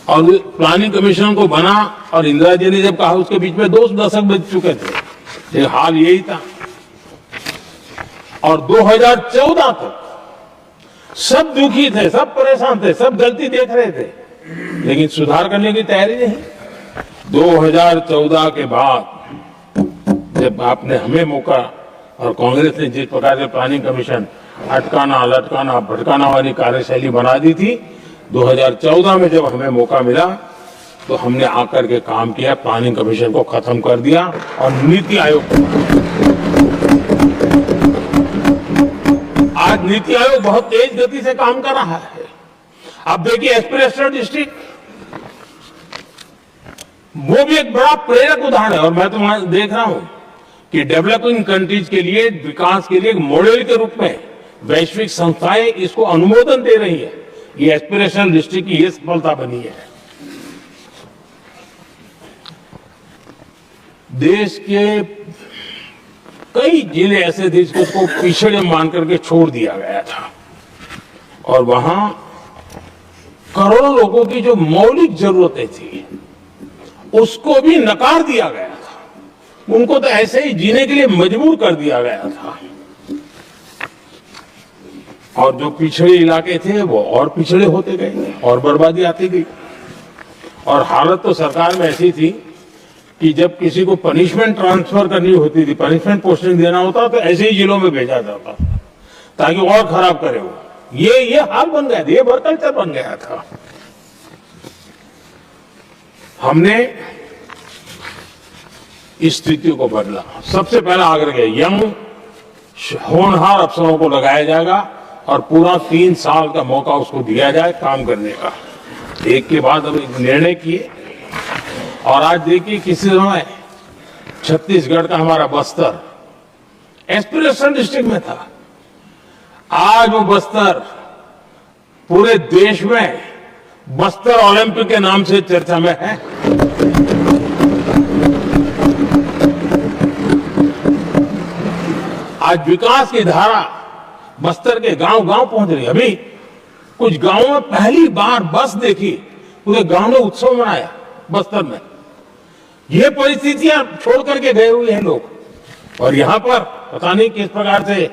और प्लानिंग कमीशन को बना और इंदिरा जी ने जब कहा, उसके बीच में 2 दशक बीत चुके थे। ये हाल यही था। और 2014 तक सब दुखी थे, सब परेशान थे, सब गलती देख रहे थे, लेकिन सुधार करने की तैयारी नहीं। 2014 के बाद जब आपने हमें मौका और कांग्रेस ने जिस प्रकार से प्लानिंग कमीशन अटकाना लटकाना भटकाना वाली कार्यशैली बना दी थी, 2014 में जब हमें मौका मिला तो हमने आकर के काम किया, प्लानिंग कमीशन को खत्म कर दिया और नीति आयोग आज नीति आयोग बहुत तेज गति से काम कर रहा है। अब देखिए एस्पिरेशनल डिस्ट्रिक्ट, वो भी एक बड़ा प्रेरक उदाहरण है। और मैं तो वहां देख रहा हूं कि डेवलपिंग कंट्रीज के लिए विकास के लिए एक मॉडल के रूप में वैश्विक संस्थाएं इसको अनुमोदन दे रही है। ये एस्पिरेशनल डिस्ट्रिक्ट की ये सफलता बनी है। देश के कई जिले ऐसे थे जिसको पिछड़े मान करके छोड़ दिया गया था और वहां करोड़ों लोगों की जो मौलिक जरूरतें थी उसको भी नकार दिया गया था। उनको तो ऐसे ही जीने के लिए मजबूर कर दिया गया था और जो पिछड़े इलाके थे वो और पिछड़े होते गए और बर्बादी आती गई। और हालत तो सरकार में ऐसी थी कि जब किसी को पनिशमेंट ट्रांसफर करनी होती थी, पनिशमेंट पोस्टिंग देना होता तो ऐसे ही जिलों में भेजा जाता था ताकि और खराब करे वो। ये हाल बन गया था, ये वर्कल्चर बन गया था। हमने इस स्थिति को बदला। सबसे पहला आग्रह है, यंग होनहार अफसरों को लगाया जाएगा और पूरा 3 साल का मौका उसको दिया जाए काम करने का। एक के बाद अब एक निर्णय किए और आज देखिए किसी समय छत्तीसगढ़ का हमारा बस्तर एस्पिरेशनल डिस्ट्रिक्ट में था, आज वो बस्तर पूरे देश में बस्तर ओलंपिक के नाम से चर्चा में है। आज विकास की धारा बस्तर के गांव गांव पहुंच रही है। अभी कुछ गांवों में पहली बार बस देखी, पूरे गांव ने उत्सव मनाया बस्तर में। ये परिस्थितियां छोड़ करके गए हुए हैं लोग और यहां पर पता नहीं किस प्रकार से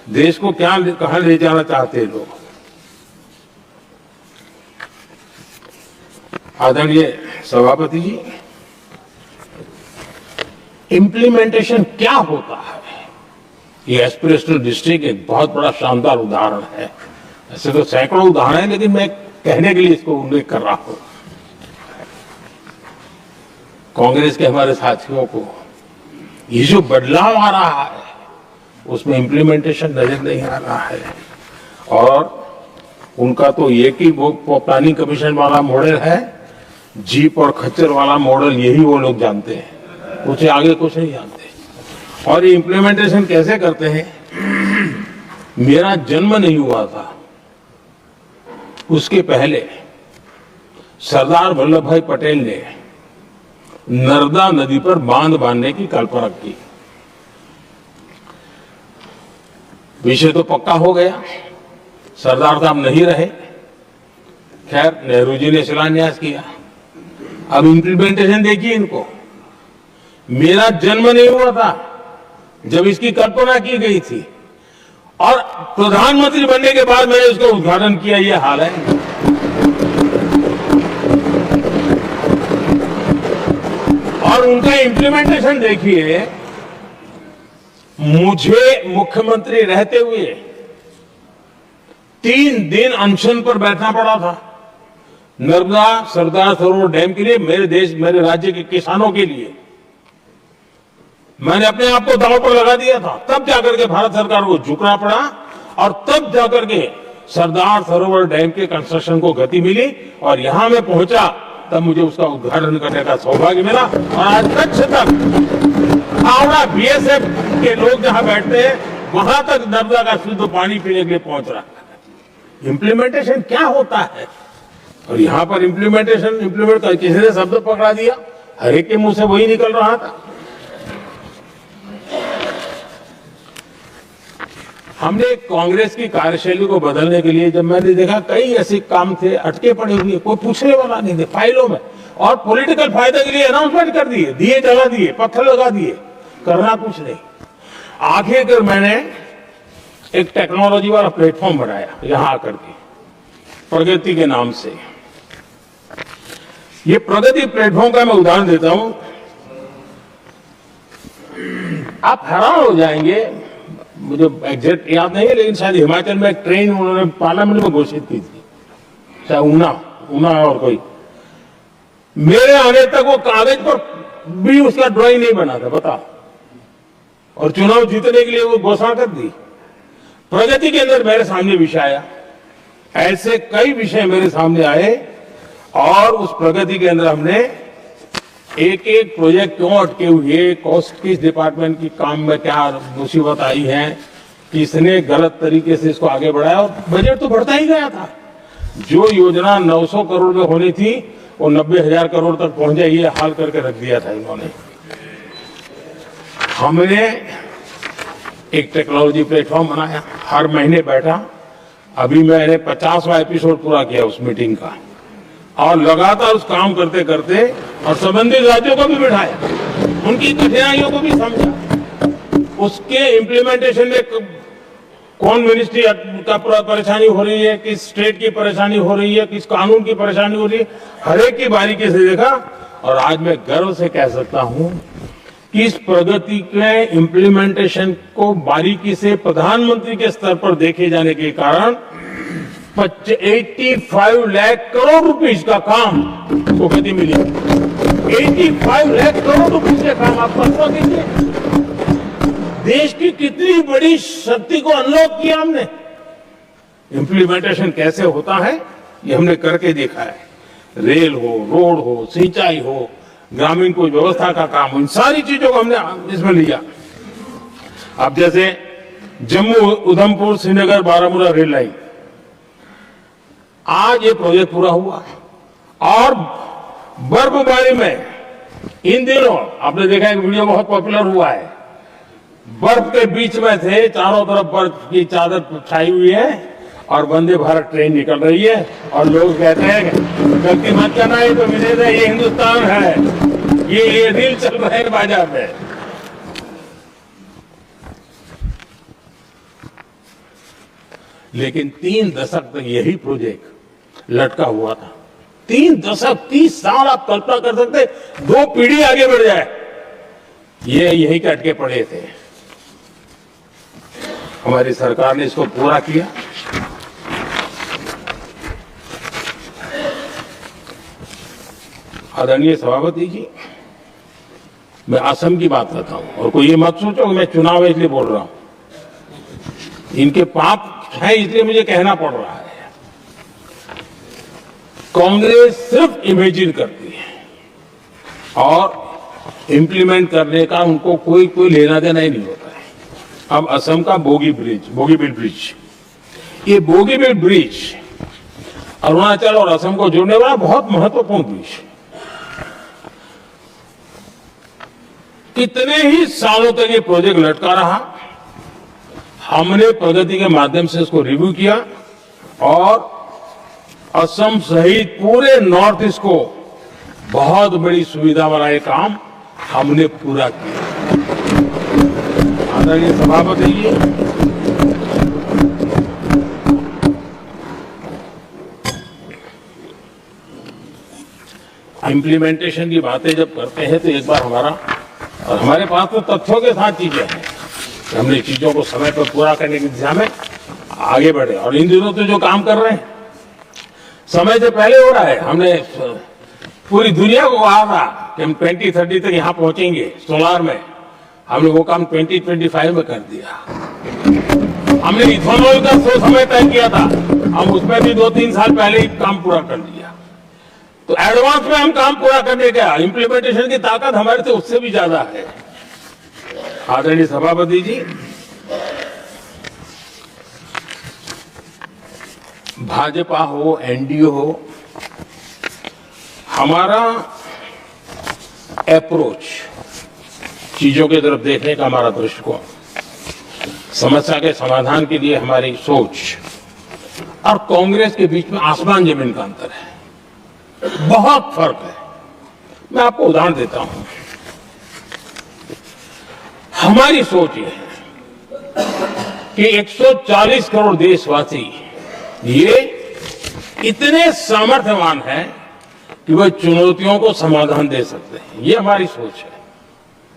देश को कहां ले जाना चाहते हैं लोग। आदरणीय सभापति जी, इम्प्लीमेंटेशन क्या होता है, ये एस्पिरेशनल डिस्ट्रिक्ट एक बहुत बड़ा शानदार उदाहरण है। ऐसे तो सैकड़ों उदाहरण हैं, लेकिन मैं कहने के लिए इसको उल्लेख कर रहा हूं। कांग्रेस के हमारे साथियों को ये जो बदलाव आ रहा है उसमें इम्प्लीमेंटेशन नजर नहीं आ रहा है और उनका तो एक ही वो प्लानिंग कमीशन वाला मॉडल है, जीप और खच्चर वाला मॉडल, यही वो लोग जानते हैं, उससे आगे कुछ नहीं जानते। और ये इम्प्लीमेंटेशन कैसे करते हैं, मेरा जन्म नहीं हुआ था उसके पहले सरदार वल्लभ भाई पटेल ने नर्मदा नदी पर बांध बांधने की कल्पना की। विषय तो पक्का हो गया, सरदार साहब नहीं रहे, खैर नेहरू जी ने शिलान्यास किया। अब इंप्लीमेंटेशन देखिए इनको। मेरा जन्म नहीं हुआ था जब इसकी कल्पना की गई थी, और प्रधानमंत्री बनने के बाद मैंने उसका उद्घाटन किया, ये हाल है। और उनका इंप्लीमेंटेशन देखिए। मुझे मुख्यमंत्री रहते हुए 3 दिन अनशन पर बैठना पड़ा था नर्मदा सरदार सरोवर डैम के लिए, मेरे राज्य के किसानों के लिए। मैंने अपने आप को दांव पर लगा दिया था, तब जाकर के भारत सरकार को झुकना पड़ा, और तब जाकर के सरदार सरोवर डैम के कंस्ट्रक्शन को गति मिली, और यहां मैं पहुंचा तब मुझे उसका उद्घाटन करने का सौभाग्य मिला। और आज कच्छ तक हावड़ा बीएसएफ के लोग जहां बैठते हैं वहां तक नर्मदा का शुद्ध पानी पीने के लिए पहुंच रहा है। इंप्लीमेंटेशन क्या होता है? और यहां पर इम्प्लीमेंट कर किसी ने शब्द पकड़ा दिया, हर एक के मुंह से वही निकल रहा था। हमने कांग्रेस की कार्यशैली को बदलने के लिए, जब मैंने देखा कई ऐसे काम थे अटके पड़े हुए, कोई पूछने वाला नहीं थे फाइलों में, और पॉलिटिकल फायदे के लिए अनाउंसमेंट कर दिए, दिए जला दिए, पत्थर लगा दिए, करना कुछ नहीं। आखिरकार मैंने एक टेक्नोलॉजी वाला प्लेटफॉर्म बनाया यहां आकर के, प्रगति के नाम से। ये प्रगति प्लेटफॉर्म का मैं उदाहरण देता हूं, आप हैरान हो जाएंगे। मुझे एग्जैक्ट याद नहीं है, लेकिन शायद हिमाचल में एक ट्रेन उन्होंने पार्लियामेंट में घोषित की थी, चाहे ऊना और कोई। मेरे आने तक वो कागज पर भी उसका ड्राइंग नहीं बना था, बता। और चुनाव जीतने के लिए वो घोषणा कर दी। प्रगति के अंदर मेरे सामने विषय आया, ऐसे कई विषय मेरे सामने आए, और उस प्रगति के अंदर हमने एक एक प्रोजेक्ट क्यों अटके हुए, कॉस्ट किस डिपार्टमेंट की काम में क्या मुसीबत आई है, किसने गलत तरीके से इसको आगे बढ़ाया, और बजट तो बढ़ता ही गया था। जो योजना 900 करोड़ में होनी थी वो 90,000 करोड़ तक पहुंच जाए, ये हाल करके रख दिया था इन्होंने। हमने एक टेक्नोलॉजी प्लेटफॉर्म बनाया, हर महीने बैठा। अभी मैंने 50वां एपिसोड पूरा किया उस मीटिंग का, और लगातार उस काम करते करते और संबंधित राज्यों को भी बिठाया, उनकी कठिनाइयों को भी समझा। उसके इम्प्लीमेंटेशन में कौन मिनिस्ट्री का परेशानी हो रही है, किस स्टेट की परेशानी हो रही है, किस कानून की परेशानी हो रही है, हर एक की बारीकी से देखा। और आज मैं गर्व से कह सकता हूं कि इस प्रगति के इम्प्लीमेंटेशन को बारीकी से प्रधानमंत्री के स्तर पर देखे जाने के कारण 85 लाख करोड़ रुपीस का काम को गति मिली। 85 लाख करोड़ रुपीस का काम आप कल्पना कीजिए। देश की कितनी बड़ी शक्ति को अनलॉक किया हमने। इंप्लीमेंटेशन कैसे होता है ये हमने करके देखा है। रेल हो, रोड हो, सिंचाई हो, ग्रामीण को व्यवस्था का काम हो, इन सारी चीजों को हमने इसमें लिया। अब जैसे जम्मू उधमपुर श्रीनगर बारामूला रेल लाइन, आज ये प्रोजेक्ट पूरा हुआ। और बर्फबारी में इन दिनों आपने देखा एक वीडियो बहुत पॉपुलर हुआ है, बर्फ के बीच में थे, चारों तरफ बर्फ की चादर छाई हुई है और वंदे भारत ट्रेन निकल रही है, और लोग कहते हैं गलती मत करना, ये तो विदेश है, ये हिंदुस्तान है, ये रील चल रहे हैं बाजार में। लेकिन 3 दशक तक यही प्रोजेक्ट लटका हुआ था। 3 दशक, 30 साल आप कल्पना कर सकते, 2 पीढ़ी आगे बढ़ जाए, ये यही के अटके पड़े थे। हमारी सरकार ने इसको पूरा किया। आदरणीय सभापति जी, मैं असम की बात करता हूं, और कोई ये मत सोचो कि मैं चुनाव है इसलिए बोल रहा हूं। इनके पाप है इसलिए मुझे कहना पड़ रहा है। कांग्रेस सिर्फ इमेजिन करती है और इंप्लीमेंट करने का उनको कोई लेना देना ही नहीं होता है। अब असम का बोगीबील ब्रिज, ये बोगीबील ब्रिज अरुणाचल और असम को जोड़ने वाला बहुत महत्वपूर्ण ब्रिज। कितने ही सालों तक ये प्रोजेक्ट लटका रहा। हमने प्रगति के माध्यम से इसको रिव्यू किया और असम सहित पूरे नॉर्थ ईस्ट को बहुत बड़ी सुविधा वाला ये काम हमने पूरा किया। आदरणीय सभापति जी, इम्प्लीमेंटेशन की बातें जब करते हैं तो एक बार हमारे पास तो तथ्यों के साथ चीजें हैं कि हमने चीजों को समय पर पूरा करने की दिशा में आगे बढ़े। और इन दिनों तो जो काम कर रहे हैं समय से पहले हो रहा है। हमने पूरी दुनिया को कहा था कि हम 2030 तक यहां पहुंचेंगे सोलार में। हमने वो काम 2025 में कर दिया। हमने इथेनॉल का समय तय किया था, हम उसमें भी 2-3 साल पहले ही काम पूरा कर दिया। तो एडवांस में हम काम पूरा करने का इंप्लीमेंटेशन की ताकत हमारे से उससे भी ज्यादा है। आदरणीय सभापति जी, भाजपा हो, एनडीए हो, हमारा अप्रोच, चीजों की तरफ देखने का हमारा दृष्टिकोण, समस्या के समाधान के लिए हमारी सोच और कांग्रेस के बीच में आसमान जमीन का अंतर है, बहुत फर्क है। मैं आपको उदाहरण देता हूं। हमारी सोच ये है कि 140 करोड़ देशवासी ये इतने सामर्थ्यवान हैं कि वह चुनौतियों को समाधान दे सकते हैं। ये हमारी सोच है।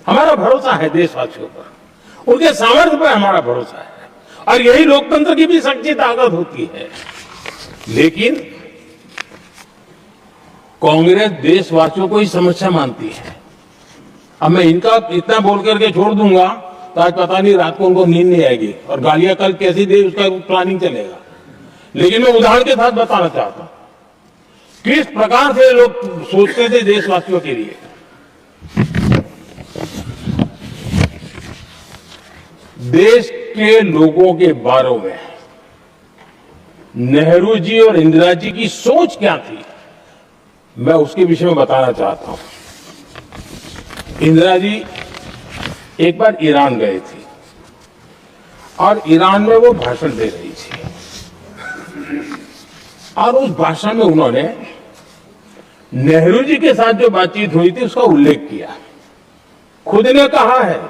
हमारा भरोसा है देशवासियों पर, उनके सामर्थ्य पर हमारा भरोसा है और यही लोकतंत्र की भी सच्ची ताकत होती है। लेकिन कांग्रेस देशवासियों को ही समस्या मानती है। अब मैं इनका इतना बोल करके छोड़ दूंगा तो आज पता नहीं रात को उनको नींद नहीं आएगी और गालियां कल कैसी दे उसका प्लानिंग चलेगा। लेकिन मैं उदाहरण के साथ बताना चाहता हूं किस प्रकार से लोग सोचते थे देशवासियों के लिए। देश के लोगों के बारे में नेहरू जी और इंदिरा जी की सोच क्या थी, मैं उसके विषय में बताना चाहता हूं। इंदिरा जी एक बार ईरान गए थे और ईरान में वो भाषण दे रही थी और उस भाषण में उन्होंने नेहरू जी के साथ जो बातचीत हुई थी उसका उल्लेख किया। खुद ने कहा है,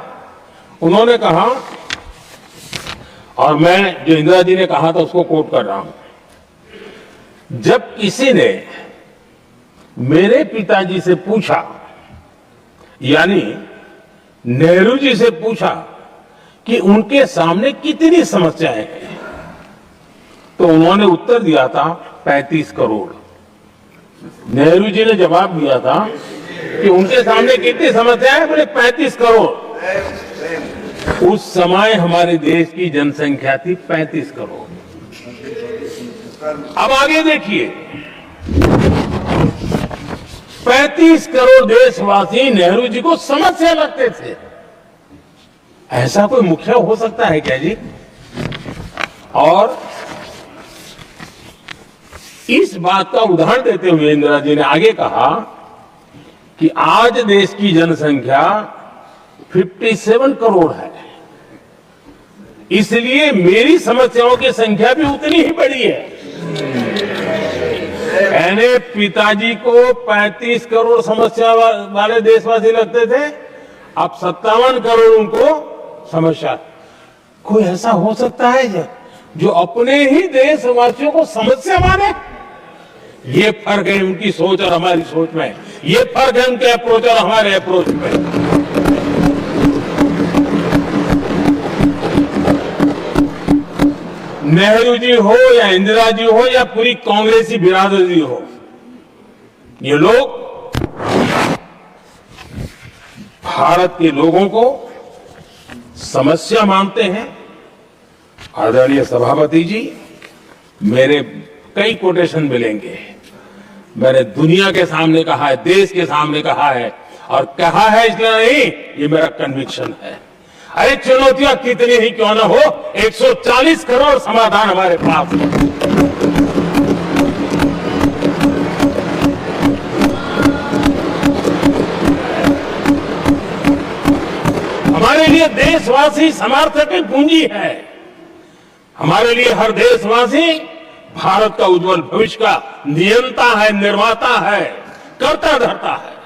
उन्होंने कहा, और मैं जो इंदिरा जी ने कहा था उसको कोट कर रहा हूं, जब किसी ने मेरे पिताजी से पूछा, यानी नेहरू जी से पूछा कि उनके सामने कितनी समस्याएं हैं, तो उन्होंने उत्तर दिया था 35 करोड़। नेहरू जी ने जवाब दिया था कि उनके सामने कितनी समस्याएं हैं, बोले 35 करोड़। उस समय हमारे देश की जनसंख्या थी 35 करोड़। अब आगे देखिए, 35 करोड़ देशवासी नेहरू जी को समस्या लगते थे। ऐसा कोई मुखिया हो सकता है क्या जी? और इस बात का उदाहरण देते हुए इंदिरा जी ने आगे कहा कि आज देश की जनसंख्या 57 करोड़ है, इसलिए मेरी समस्याओं की संख्या भी उतनी ही बड़ी है। यानी पिताजी को 35 करोड़ समस्या वाले देशवासी लगते थे, अब 57 करोड़ उनको समस्या। कोई ऐसा हो सकता है जो अपने ही देशवासियों को समस्या माने? ये फर्क है उनकी सोच और हमारी सोच में, ये फर्क है उनके अप्रोच और हमारे अप्रोच में। नेहरू जी हो या इंदिरा जी हो या पूरी कांग्रेसी बिरादरी हो, ये लोग भारत के लोगों को समस्या मानते हैं। आदरणीय सभापति जी, मेरे कई कोटेशन मिलेंगे। मैंने दुनिया के सामने कहा है, देश के सामने कहा है, और कहा है इसलिए नहीं, ये मेरा कन्विक्शन है। अरे चुनौतियां कितनी ही क्यों ना हो, 140 करोड़ समाधान हमारे पास है। हमारे लिए देशवासी समर्थक की पूंजी है। हमारे लिए हर देशवासी भारत का उज्जवल भविष्य का नियंता है, निर्माता है, कर्ता धर्ता है।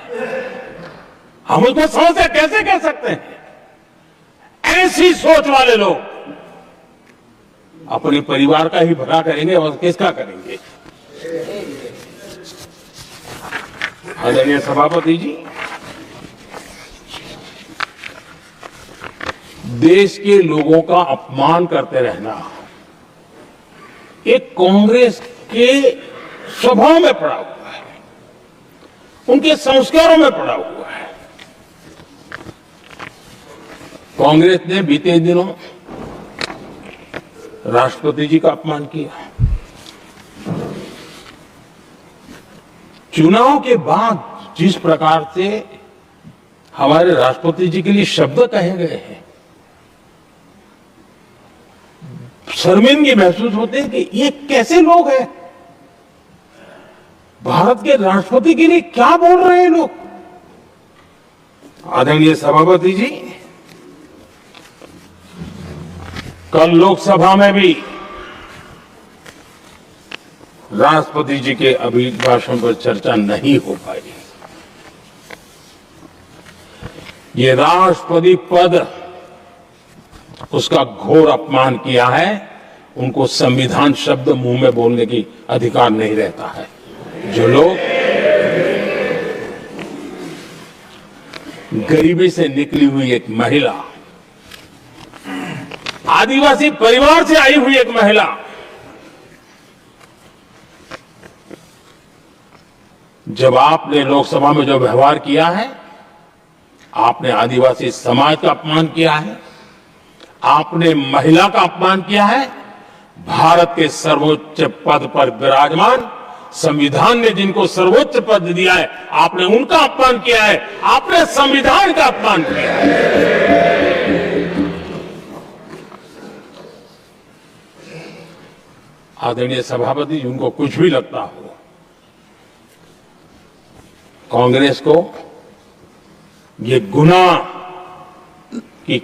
हम उसको समस्या कैसे कह सकते हैं? ऐसी सोच वाले लोग अपने परिवार का ही भला करेंगे और किसका करेंगे? आदरणीय सभापति जी, देश के लोगों का अपमान करते रहना एक कांग्रेस के स्वभाव में पड़ा हुआ है, उनके संस्कारों में पड़ा हुआ है। कांग्रेस ने बीते दिनों राष्ट्रपति जी का अपमान किया। चुनाव के बाद जिस प्रकार से हमारे राष्ट्रपति जी के लिए शब्द कहे गए हैं, शर्मिंदगी महसूस होते हैं कि ये कैसे लोग हैं? भारत के राष्ट्रपति के लिए क्या बोल रहे हैं लोग? आदरणीय सभापति जी, कल लोकसभा में भी राष्ट्रपति जी के अभिभाषण पर चर्चा नहीं हो पाई। ये राष्ट्रपति पद, उसका घोर अपमान किया है। उनको संविधान शब्द मुंह में बोलने की अधिकार नहीं रहता है। जो लोग गरीबी से निकली हुई एक महिला, आदिवासी परिवार से आई हुई एक महिला, जब आपने लोकसभा में जो व्यवहार किया है, आपने आदिवासी समाज का अपमान किया है, आपने महिला का अपमान किया है। भारत के सर्वोच्च पद पर विराजमान, संविधान ने जिनको सर्वोच्च पद दिया है, आपने उनका अपमान किया है। आपने संविधान का अपमान किया है। आदरणीय सभापति जी, उनको कुछ भी लगता हो, कांग्रेस को ये गुनाह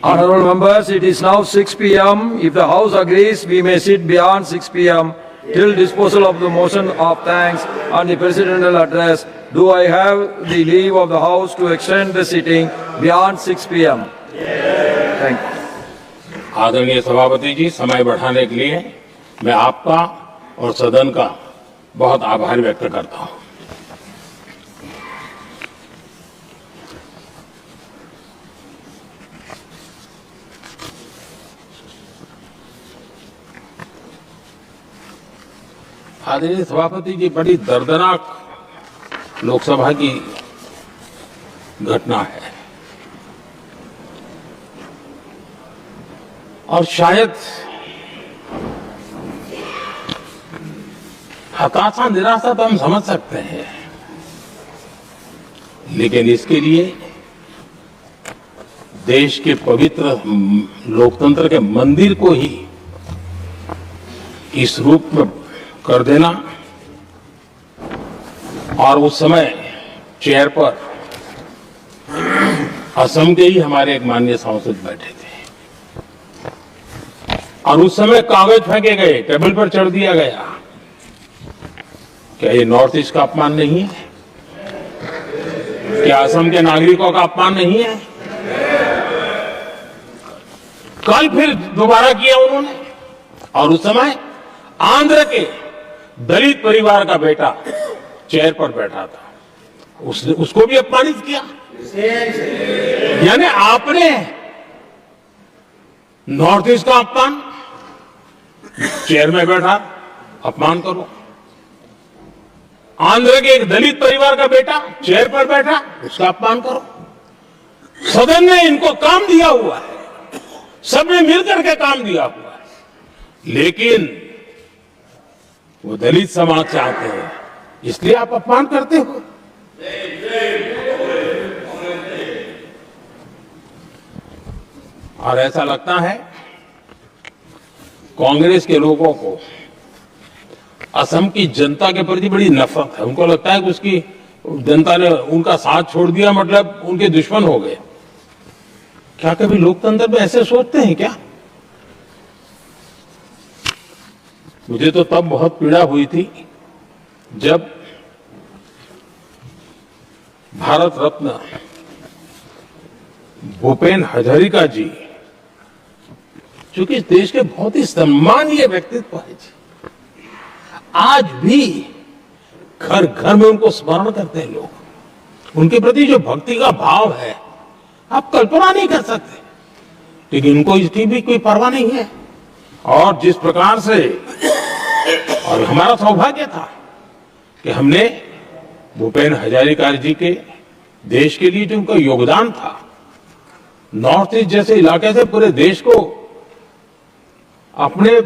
Honorable members, it is now 6 p.m. If the House agrees, we may sit beyond 6 p.m. till disposal of the motion of thanks and the presidential address. Do I have the leave of the House to extend the sitting beyond 6 p.m.? Thank you. आदरणीय सभापति जी, समय बढ़ाने के लिए मैं आपका और सदन का बहुत आभार व्यक्त करता हूं। आदरणीय सभापति जी, बड़ी दर्दनाक लोकसभा की घटना है और शायद हताशा, निराशा तो हम समझ सकते हैं, लेकिन इसके लिए देश के पवित्र लोकतंत्र के मंदिर को ही इस रूप में कर देना, और उस समय चेयर पर असम के ही हमारे एक माननीय सांसद बैठे थे और उस समय कागज फेंके गए, टेबल पर चढ़ दिया गया। क्या ये नॉर्थ ईस्ट का अपमान नहीं है? क्या असम के नागरिकों का अपमान नहीं है? कल फिर दोबारा किया उन्होंने, और उस समय आंध्र के दलित परिवार का बेटा चेयर पर बैठा था, उसको भी अपमानित किया। यानी आपने नॉर्थ ईस्ट का अपमान, चेयर में बैठा अपमान करो। आंध्र के एक दलित परिवार का बेटा चेयर पर बैठा, उसका अपमान करो। सदन ने इनको काम दिया हुआ है, सबने मिलकर के काम दिया हुआ है, लेकिन वो दलित समाज चाहते हैं, इसलिए आप अपमान करते हो। और ऐसा लगता है कांग्रेस के लोगों को असम की जनता के प्रति बड़ी नफरत है। उनको लगता है कि उसकी जनता ने उनका साथ छोड़ दिया, मतलब उनके दुश्मन हो गए। क्या कभी लोकतंत्र में ऐसे सोचते हैं क्या? मुझे तो तब बहुत पीड़ा हुई थी जब भारत रत्न भूपेन हजारिका जी, जो कि इस देश के बहुत ही सम्मानीय व्यक्तित्व है जी, आज भी घर घर में उनको स्मरण करते हैं लोग। उनके प्रति जो भक्ति का भाव है आप कल्पना नहीं कर सकते, लेकिन उनको इसकी भी कोई परवाह नहीं है। और जिस प्रकार से, और हमारा सौभाग्य था कि हमने भूपेन हजारिका जी के देश के लिए जो उनका योगदान था, नॉर्थ ईस्ट जैसे इलाके से पूरे देश को अपने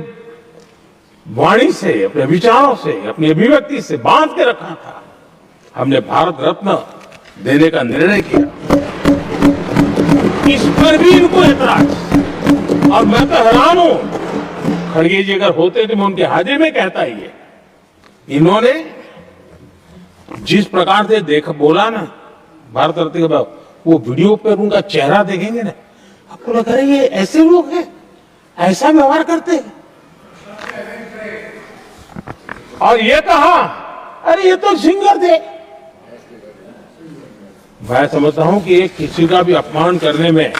वाणी से, अपने विचारों से, अपनी अभिव्यक्ति से बांध के रखा था। हमने भारत रत्न देने का निर्णय किया, इस पर भी इनको ऐतराज। और मैं तो हैरान हूं, खड़गे जी अगर होते तो मैं उनके हाजिर में कहता ही है। इन्होंने जिस प्रकार से बोला ना भारत रत्न के बाद, वो वीडियो पर उनका चेहरा देखेंगे ना, आपको लग रहा है ये ऐसे लोग हैं, ऐसा व्यवहार करते हैं। और ये कहा, अरे ये तो सिंगर थे। मैं समझता हूं कि एक किसी का भी अपमान करने में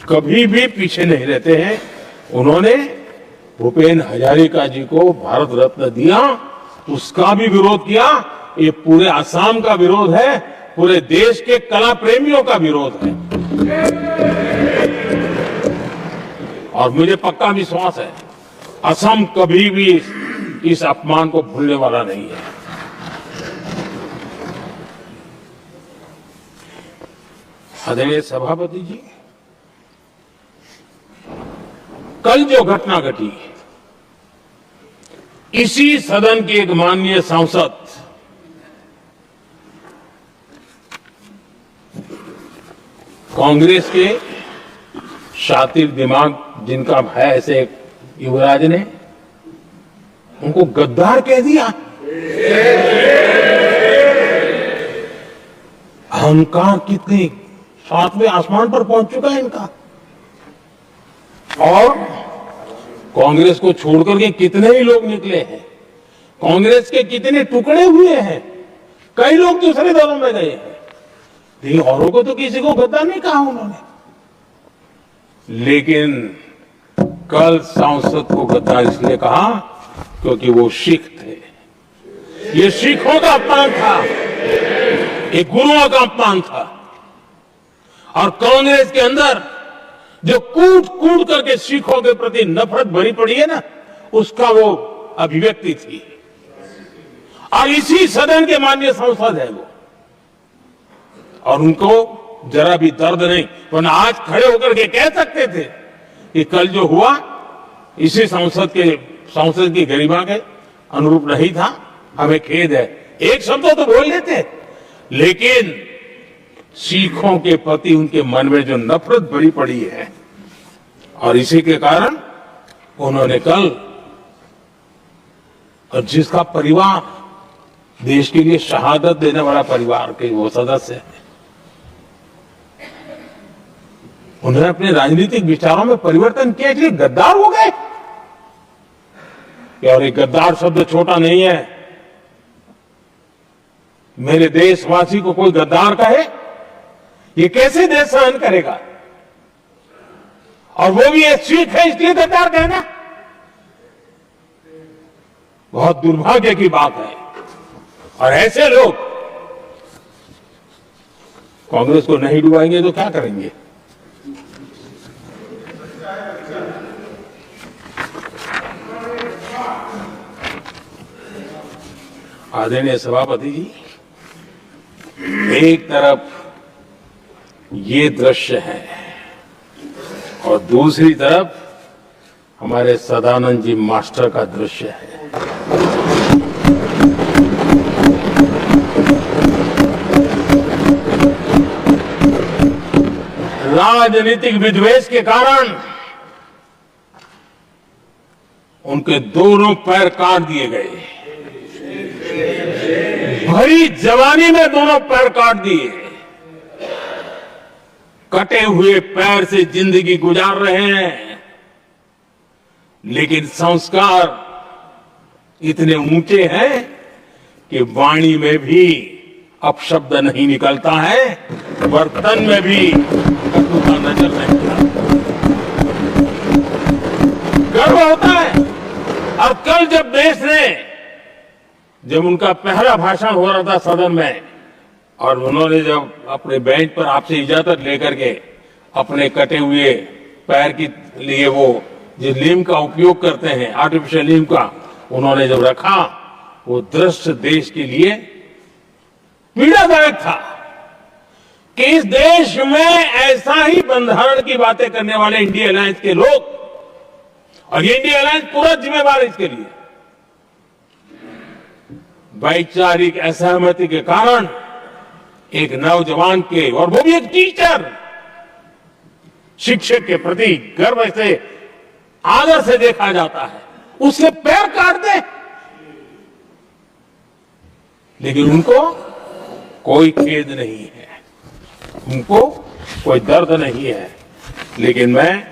कभी भी पीछे नहीं रहते हैं। उन्होंने भूपेन हजारिका जी को भारत रत्न दिया, उसका भी विरोध किया। ये पूरे असम का विरोध है, पूरे देश के कला प्रेमियों का विरोध है। और मुझे पक्का विश्वास है असम कभी भी इस अपमान को भूलने वाला नहीं है। आदरणीय सभापति जी, कल जो घटना घटी, इसी सदन के एक माननीय सांसद कांग्रेस के शातिर दिमाग जिनका है, ऐसे एक युवराज ने उनको गद्दार कह दिया। अहंकार कितनी सातवें आसमान पर पहुंच चुका है इनका। और कांग्रेस को छोड़कर के कितने ही लोग निकले हैं, कांग्रेस के कितने टुकड़े हुए हैं, कई लोग दूसरे दलों में गए हैं, लेकिन औरों को तो किसी को गद्दार नहीं कहा उन्होंने। लेकिन कल सांसद को गद्दार इसलिए कहा क्योंकि वो सिख थे। ये सिखों का अपमान था, ये गुरुओं का अपमान था। और कांग्रेस के अंदर जो कूट कूट करके सिखों के प्रति नफरत भरी पड़ी है ना, उसका वो अभिव्यक्ति थी। और इसी सदन के माननीय सांसद है वो, और उनको जरा भी दर्द नहीं, वरना आज खड़े होकर के कह सकते थे कि कल जो हुआ इसी सांसद की गरिमा के अनुरूप नहीं था, हमें खेद है। एक शब्द तो बोल लेते, लेकिन सिखों के प्रति उनके मन में जो नफरत भरी पड़ी है, और इसी के कारण उन्होंने कल, और जिसका परिवार देश के लिए शहादत देने वाला परिवार के वो सदस्य है, उन्होंने अपने राजनीतिक विचारों में परिवर्तन किया, इसलिए गद्दार हो गए। और ये गद्दार शब्द छोटा नहीं है। मेरे देशवासी को कोई गद्दार कहे, ये कैसे देश सहन करेगा? और वो भी एक सिख है इसलिए गद्दार कहना बहुत दुर्भाग्य की बात है। और ऐसे लोग कांग्रेस को नहीं डुबाएंगे तो क्या करेंगे? आदरणीय सभापति जी, एक तरफ ये दृश्य है और दूसरी तरफ हमारे सदानंद जी मास्टर का दृश्य है। राजनीतिक विद्वेष के कारण उनके दोनों पैर काट दिए गए। भरी जवानी में दोनों पैर काट दिए। कटे हुए पैर से जिंदगी गुजार रहे हैं, लेकिन संस्कार इतने ऊंचे हैं कि वाणी में भी अपशब्द नहीं निकलता है, बर्तन में भी कटुता नजर नहीं आता। गर्व होता है। और कल जब उनका पहला भाषण हो रहा था सदन में, और उन्होंने जब अपने बेंच पर आपसे इजाजत लेकर के अपने कटे हुए पैर के लिए वो जो लीम का उपयोग करते हैं, आर्टिफिशियल लीम का, उन्होंने जब रखा, वो दृश्य देश के लिए पीड़ादायक था कि इस देश में ऐसा ही बंधारण की बातें करने वाले इंडिया अलायंस के लोग, और ये इंडिया अलायंस पूरा जिम्मेवार इसके लिए, वैचारिक असहमति के कारण एक नौजवान के, और वो भी एक टीचर, शिक्षक के प्रति गर्व से, आदर से देखा जाता है, उसके पैर काट दे, लेकिन उनको कोई खेद नहीं है, उनको कोई दर्द नहीं है। लेकिन मैं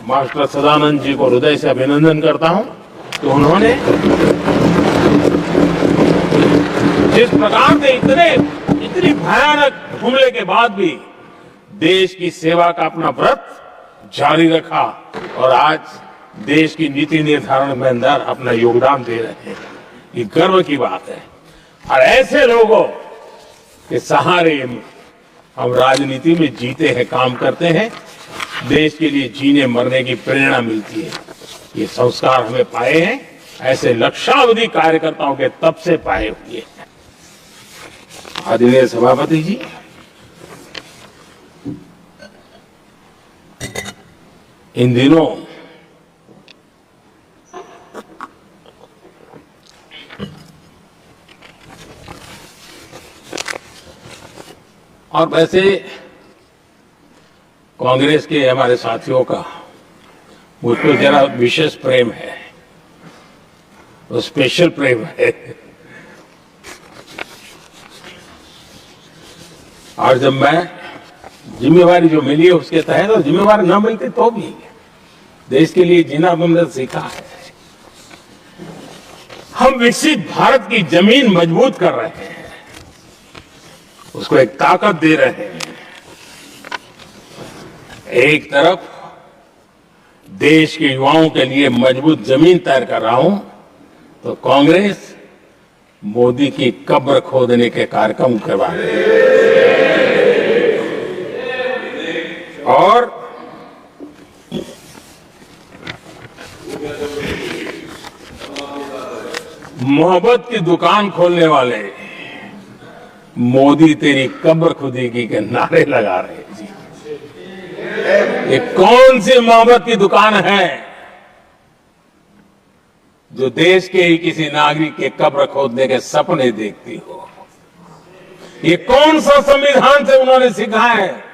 मास्टर सदानंद जी को हृदय से अभिनंदन करता हूं कि उन्होंने जिस प्रकार से इतनी भयानक हमले के बाद भी देश की सेवा का अपना व्रत जारी रखा, और आज देश की नीति निर्धारण में अंदर अपना योगदान दे रहे हैं। ये गर्व की बात है, और ऐसे लोगों के सहारे हम राजनीति में जीते हैं, काम करते हैं, देश के लिए जीने मरने की प्रेरणा मिलती है। ये संस्कार हमें पाए हैं, ऐसे लक्षावधि कार्यकर्ताओं के तब से पाए हुए हैं। आदरणीय सभापति जी, इन दिनों और वैसे कांग्रेस के हमारे साथियों का मुझ पर जरा विशेष प्रेम है, वो स्पेशल प्रेम है। और जब मैं जिम्मेवारी जो मिली है उसके तहत, और जिम्मेवारी ना मिलती तो भी देश के लिए जीना हमने सीखा है। हम विकसित भारत की जमीन मजबूत कर रहे हैं, उसको एक ताकत दे रहे हैं। एक तरफ देश के युवाओं के लिए मजबूत जमीन तैयार कर रहा हूं, तो कांग्रेस मोदी की कब्र खोदने के कार्यक्रम करवा रही है। और मोहब्बत की दुकान खोलने वाले मोदी तेरी कब्र खुदेगी के नारे लगा रहे हैं जी। ये कौन सी मोहब्बत की दुकान है जो देश के ही किसी नागरिक के कब्र खोदने के सपने देखती हो? ये कौन सा संविधान से उन्होंने सीखा है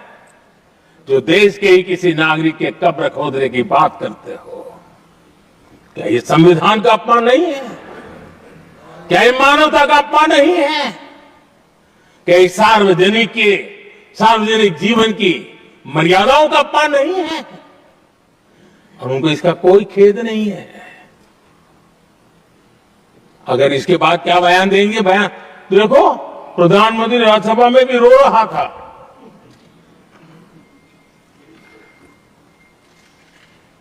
जो देश के ही किसी नागरिक के कब्र खोदने की बात करते हो? क्या ये संविधान का अपमान नहीं है? क्या ये मानवता का अपमान नहीं है? क्या ये सार्वजनिक जीवन की मर्यादाओं का अपमान नहीं है? और उनको इसका कोई खेद नहीं है। अगर इसके बाद क्या बयान देंगे, बयान देखो, प्रधानमंत्री राज्यसभा में भी रो रहा था।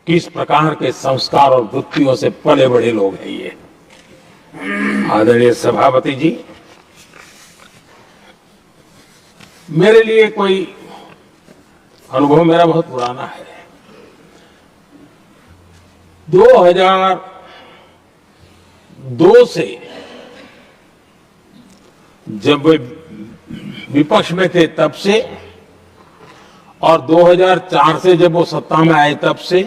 किस प्रकार के संस्कार और वृत्तियों से पले बड़े लोग हैं ये। आदरणीय सभापति जी, मेरे लिए कोई अनुभव मेरा बहुत पुराना है। 2002 से जब वे विपक्ष में थे तब से, और 2004 से जब वो सत्ता में आए तब से,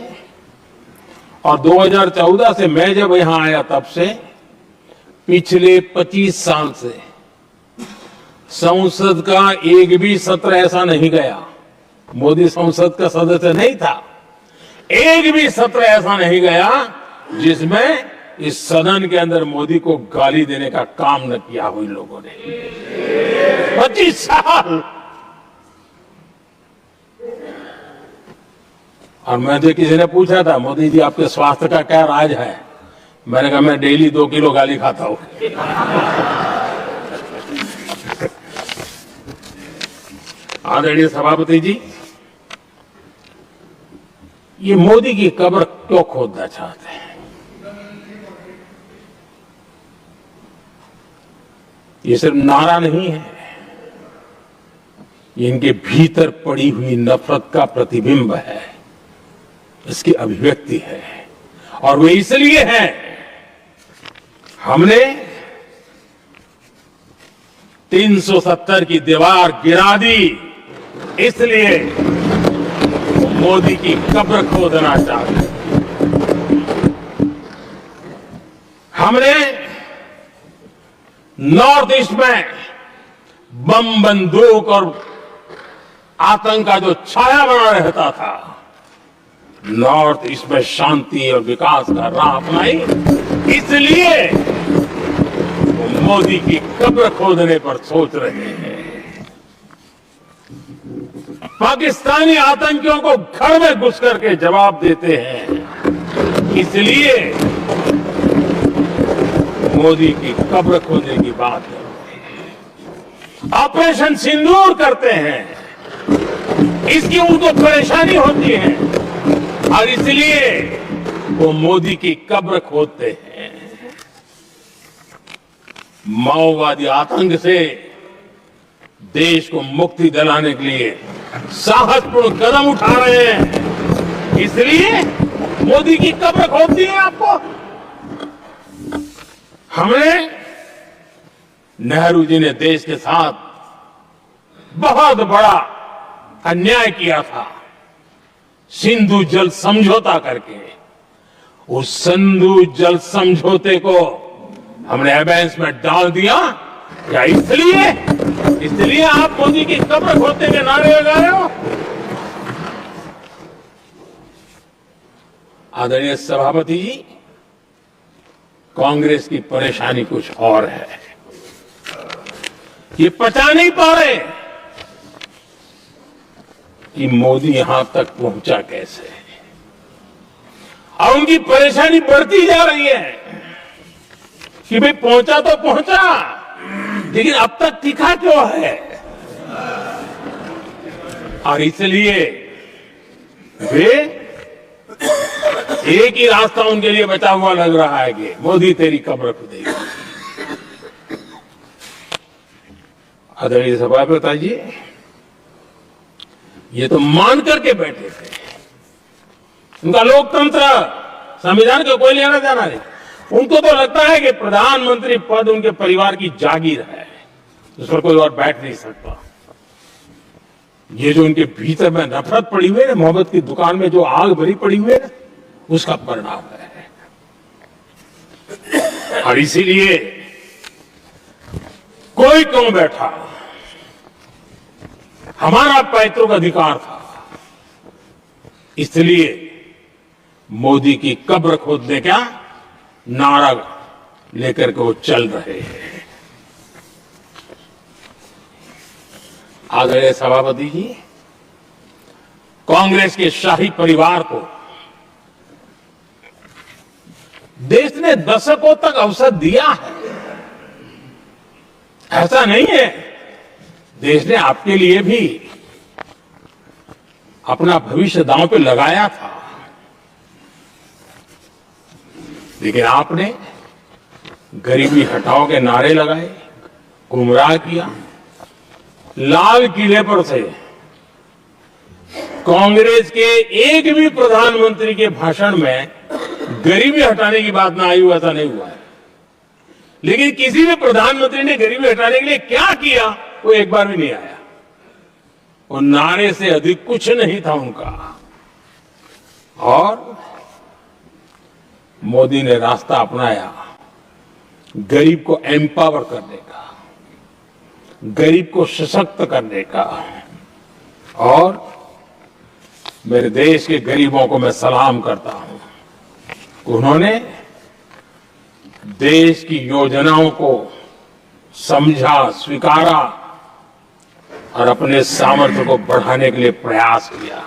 और 2014 से मैं जब यहां आया तब से, पिछले 25 साल से संसद का एक भी सत्र ऐसा नहीं गया, मोदी संसद का सदस्य नहीं था, एक भी सत्र ऐसा नहीं गया जिसमें इस सदन के अंदर मोदी को गाली देने का काम न किया हो इन लोगों ने। 25 साल और मुझे किसी ने पूछा था, मोदी जी आपके स्वास्थ्य का क्या राज है? मैंने कहा मैं डेली 2 किलो गाली खाता हूं। आदरणीय सभापति जी, ये मोदी की कब्र क्यों खोदना चाहते हैं? ये सिर्फ नारा नहीं है, ये इनके भीतर पड़ी हुई नफरत का प्रतिबिंब है, इसकी अभिव्यक्ति है। और वो इसलिए है, हमने 370 की दीवार गिरा दी, इसलिए वो मोदी की कब्र खोदना चाहते हैं। हमने नॉर्थ ईस्ट में बम, बंदूक और आतंक का जो छाया बना रहता था, नॉर्थ ईस्ट में शांति और विकास का राह अपनाई, इसलिए वो मोदी की कब्र खोदने पर सोच रहे हैं। पाकिस्तानी आतंकियों को घर में घुस करके जवाब देते हैं, इसलिए मोदी की कब्र खोदने की बात करते हैं। ऑपरेशन सिंदूर करते हैं, इसकी उनको परेशानी होती है और इसलिए वो मोदी की कब्र खोदते हैं। माओवादी आतंक से देश को मुक्ति दिलाने के लिए साहसपूर्ण कदम उठा रहे हैं, इसलिए मोदी की कब्र खोदनी है आपको। हमने, नेहरू जी ने देश के साथ बहुत बड़ा अन्याय किया था, सिंधु जल समझौता करके। उस सिंधु जल समझौते को हमने एबेंस में डाल दिया, क्या इसलिए आप मोदी की कब्र खोदने के नारे लगा रहे हो? आदरणीय सभापति जी, कांग्रेस की परेशानी कुछ और है। ये पचा नहीं पा रहे कि मोदी यहां तक पहुंचा कैसे, और उनकी परेशानी बढ़ती जा रही है कि भाई पहुंचा तो पहुंचा, लेकिन अब तक टिका क्यों है? और इसलिए वे एक ही रास्ता उनके लिए बचा हुआ लग रहा है कि मोदी तेरी कब्र खुदेगी। आदरणीय सभापति जी, ये तो मान करके बैठे थे, उनका लोकतंत्र, संविधान का कोई लेना देना नहीं। उनको तो लगता है कि प्रधानमंत्री पद उनके परिवार की जागीर है, उस पर कोई और बैठ नहीं सकता। ये जो उनके भीतर में नफरत पड़ी हुई है, मोहब्बत की दुकान में जो आग भरी पड़ी हुई है, उसका परिणाम है। और इसीलिए कोई क्यों बैठा, हमारा पैतृक अधिकार था, इसलिए मोदी की कब्र खोदने का नारा लेकर के वो चल रहे हैं। आदरणीय सभापति जी, कांग्रेस के शाही परिवार को देश ने दशकों तक अवसर दिया है, ऐसा नहीं है। देश ने आपके लिए भी अपना भविष्य दांव पे लगाया था, लेकिन आपने गरीबी हटाओ के नारे लगाए, गुमराह किया। लाल किले पर से कांग्रेस के एक भी प्रधानमंत्री के भाषण में गरीबी हटाने की बात ना आई हो, ऐसा नहीं हुआ है। लेकिन किसी भी प्रधानमंत्री ने गरीबी हटाने के लिए क्या किया, वो एक बार भी नहीं आया। वो नारे से अधिक कुछ नहीं था उनका। और मोदी ने रास्ता अपनाया गरीब को एम्पावर करने का, गरीब को सशक्त करने का। और मेरे देश के गरीबों को मैं सलाम करता हूं, उन्होंने देश की योजनाओं को समझा, स्वीकारा और अपने सामर्थ्य को बढ़ाने के लिए प्रयास किया।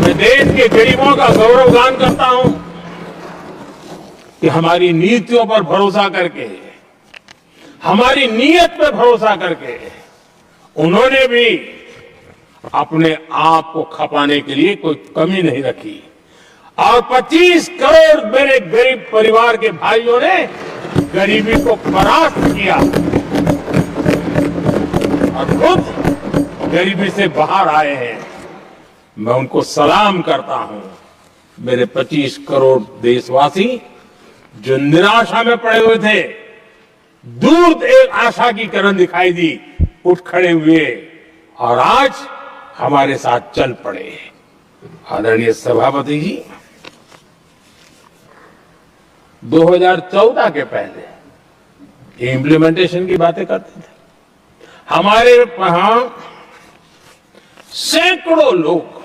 मैं देश के गरीबों का गौरवगान करता हूं कि हमारी नीतियों पर भरोसा करके, हमारी नीयत पर भरोसा करके उन्होंने भी अपने आप को खपाने के लिए कोई कमी नहीं रखी और 25 करोड़ मेरे गरीब परिवार के भाइयों ने गरीबी को परास्त किया और खुद गरीबी से बाहर आए हैं। मैं उनको सलाम करता हूं। मेरे 25 करोड़ देशवासी जो निराशा में पड़े हुए थे, दूर एक आशा की किरण दिखाई दी, उठ खड़े हुए और आज हमारे साथ चल पड़े। आदरणीय सभापति जी, 2014 के पहले इम्प्लीमेंटेशन की बातें करते थे। हमारे यहां सैकड़ों लोग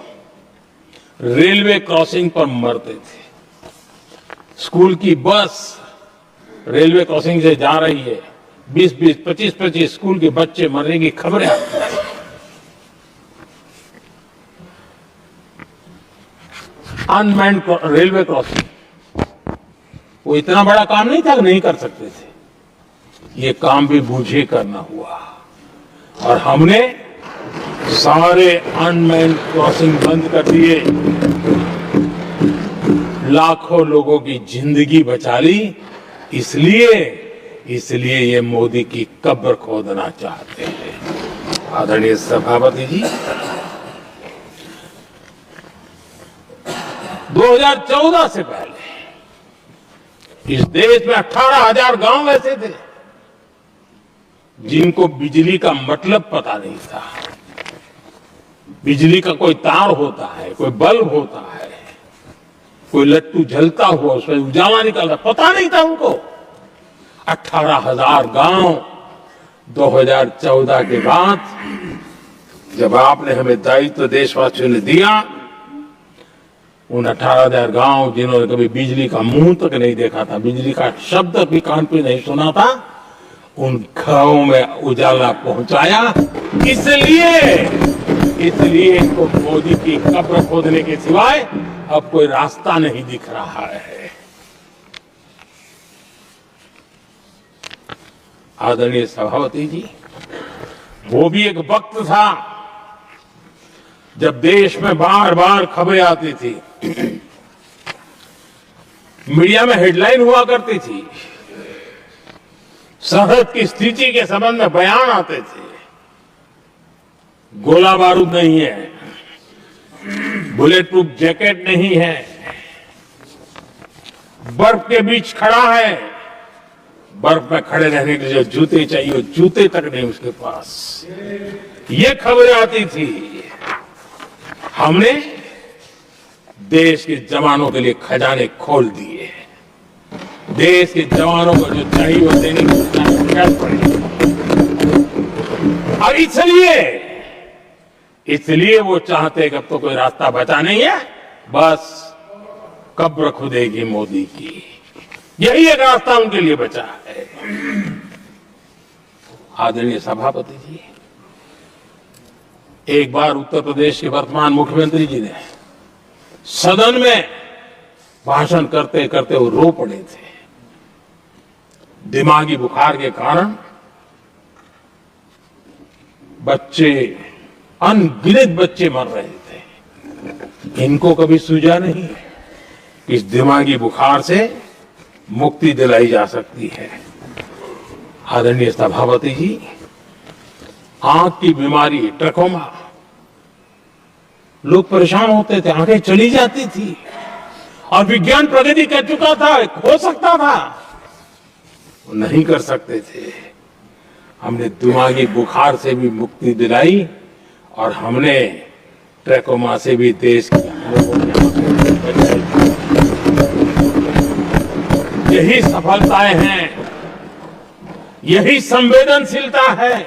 रेलवे क्रॉसिंग पर मरते थे। स्कूल की बस रेलवे क्रॉसिंग से जा रही है, 20-20, 25-25 स्कूल के बच्चे मरने की खबरें आती हैं। अनमैन्ड रेलवे क्रॉसिंग वो इतना बड़ा काम नहीं था कि नहीं कर सकते थे। ये काम भी मुझे करना हुआ और हमने सारे अनमैन्ड क्रॉसिंग बंद कर दिए, लाखों लोगों की जिंदगी बचा ली। इसलिए ये मोदी की कब्र खोदना चाहते हैं। आदरणीय सभापति जी, 2014 से पहले इस देश में 18,000 गांव ऐसे थे जिनको बिजली का मतलब पता नहीं था। बिजली का कोई तार होता है, कोई बल्ब होता है, कोई लट्टू जलता हुआ उसमें उजाला निकलता, पता नहीं था उनको। 18,000 गांव 2014 के बाद जब आपने हमें दायित्व देशवासियों ने दिया, उन 18,000 गांव जिन्होंने कभी बिजली का मुंह तक नहीं देखा था, बिजली का शब्द भी कान पे नहीं सुना था, उन गांवों में उजाला पहुंचाया। इसलिए इनको मोदी की कब्र खोदने के सिवाय अब कोई रास्ता नहीं दिख रहा है। आदरणीय सभापति जी, वो भी एक वक्त था जब देश में बार बार खबरें आती थी, मीडिया में हेडलाइन हुआ करती थी, सरहद की स्थिति के संबंध में बयान आते थे। गोला बारूद नहीं है, बुलेट प्रूफ जैकेट नहीं है, बर्फ के बीच खड़ा है, बर्फ में खड़े रहने के लिए जो जूते चाहिए जूते तक नहीं उसके पास। ये खबरें आती थी। हमने देश के जवानों के लिए खजाने खोल दिए। देश के जवानों को जो चाहिए वो देने की पड़ी। और इसलिए वो चाहते कि अब तो कोई रास्ता बचा नहीं है, बस कब्र खुदेगी मोदी की। यही एक रास्ता उनके लिए बचा है। आदरणीय सभापति जी, एक बार उत्तर प्रदेश के वर्तमान मुख्यमंत्री जी ने सदन में भाषण करते करते वो रो पड़े थे। दिमागी बुखार के कारण बच्चे, अनगिनत बच्चे मर रहे थे। इनको कभी सूझा नहीं इस दिमागी बुखार से मुक्ति दिलाई जा सकती है। आदरणीय सभापति जी, आंख की बीमारी ट्रकोमा, लोग परेशान होते थे, आंखें चली जाती थी और विज्ञान प्रगति कर चुका था, हो सकता था, वो नहीं कर सकते थे। हमने दिमागी बुखार से भी मुक्ति दिलाई और हमने ट्रकोमा से भी देश की बचाई। यही सफलताएं हैं, यही संवेदनशीलता है।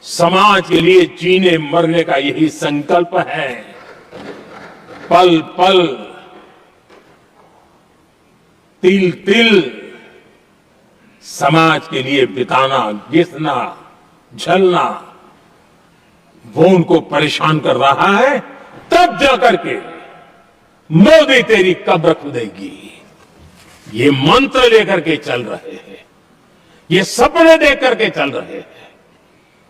समाज के लिए जीने मरने का यही संकल्प है। पल पल, तिल तिल समाज के लिए बिताना, घिसना, झलना, वो उनको परेशान कर रहा है। तब जाकर के मोदी तेरी कब्र खुदेगी। ये मंत्र लेकर के चल रहे हैं, ये सपने देख करके चल रहे हैं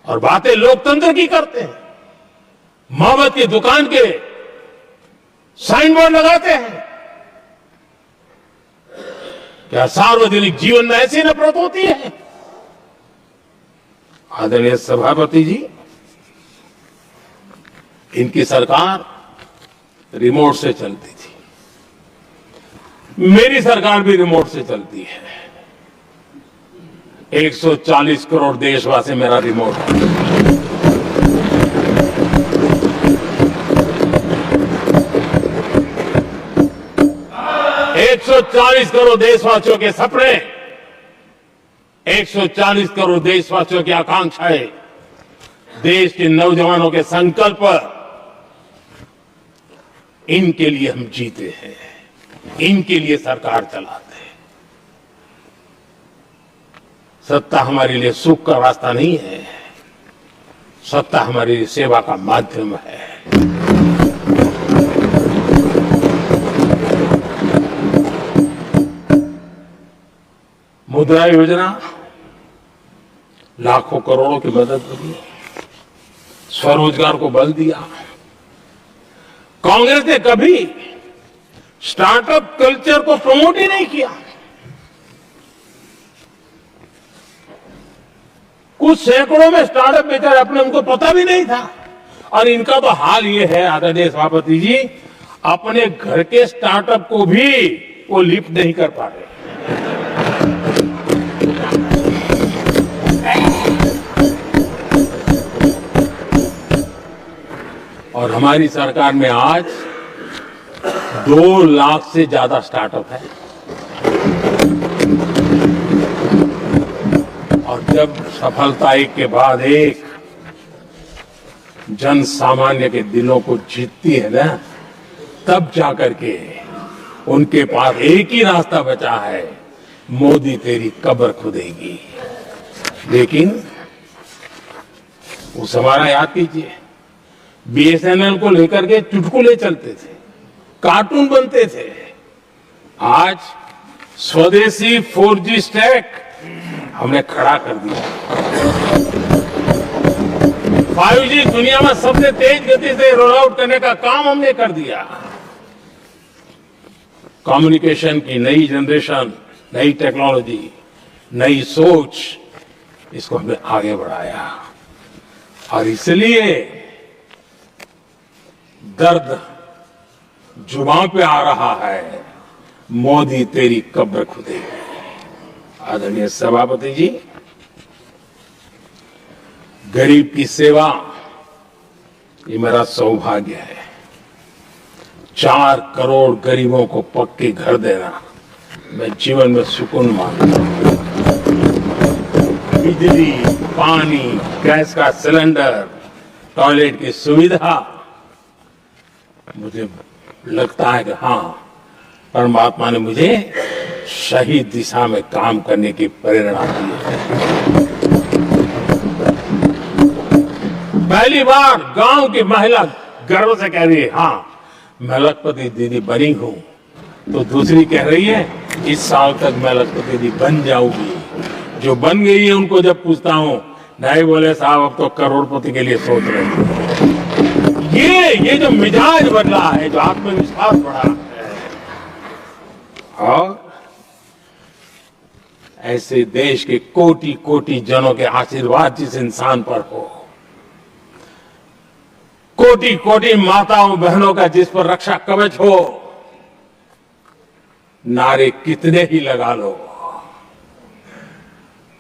और बातें लोकतंत्र की करते हैं। मोहम्मद की दुकान के साइन बोर्ड लगाते हैं। क्या सार्वजनिक जीवन में ऐसी नफरत होती है? आदरणीय सभापति जी, इनकी सरकार रिमोट से चलती थी, मेरी सरकार भी रिमोट से चलती है। 140 करोड़ देशवासी मेरा रिमोट है। 140 करोड़ देशवासियों के सपने, 140 करोड़ देशवासियों की आकांक्षाएं, देश के नौजवानों के संकल्प, इनके लिए हम जीते हैं, इनके लिए सरकार चलाते हैं। सत्ता हमारे लिए सुख का रास्ता नहीं है, सत्ता हमारे लिए सेवा का माध्यम है। मुद्रा योजना लाखों करोड़ों की मदद करी, स्वरोजगार को बल दिया। कांग्रेस ने कभी स्टार्टअप कल्चर को प्रमोट ही नहीं किया। कुछ सैकड़ों में स्टार्टअप बेचारे अपने उनको पता भी नहीं था। और इनका तो हाल ये है आदरणीय सभापति जी, अपने घर के स्टार्टअप को भी वो लिफ्ट नहीं कर पा रहे। और हमारी सरकार में आज 2 लाख से ज्यादा स्टार्टअप है। और जब सफलता एक के बाद एक जन सामान्य के दिलों को जीतती है ना, तब जाकर के उनके पास एक ही रास्ता बचा है, मोदी तेरी कब्र खुदेगी। लेकिन उस हमारा याद कीजिए, बीएसएनएल को लेकर के चुटकुले चलते थे, कार्टून बनते थे। आज स्वदेशी 4G स्टैक हमने खड़ा कर दिया। 5G दुनिया में सबसे तेज गति से रोल आउट करने का काम हमने कर दिया। कम्युनिकेशन की नई जनरेशन, नई टेक्नोलॉजी, नई सोच, इसको हमने आगे बढ़ाया। और इसलिए दर्द जुबान पे आ रहा है, मोदी तेरी कब्र खुदेगी। आदरणीय सभापति जी, गरीब की सेवा ये मेरा सौभाग्य है। 4 करोड़ गरीबों को पक्के घर देना मैं जीवन में सुकून मानता हूं। बिजली, पानी, गैस का सिलेंडर, टॉयलेट की सुविधा, मुझे लगता है कि हाँ, परमात्मा ने मुझे सही दिशा में काम करने की प्रेरणा दी है। पहली बार गांव की महिला गर्व से कह रही है, हाँ मैं लखपति दीदी बनी हूं। तो दूसरी कह रही है, इस साल तक मैं लखपति दीदी बन जाऊंगी। जो बन गई है उनको जब पूछता हूं, नहीं बोले साहब अब तो करोड़पति के लिए सोच रहे हैं। ये जो मिजाज बदला है, जो आत्मविश्वास बढ़ा है, और ऐसे देश के कोटि कोटि जनों के आशीर्वाद जिस इंसान पर हो, कोटि कोटि माताओं बहनों का जिस पर रक्षा कवच हो, नारे कितने ही लगा लो,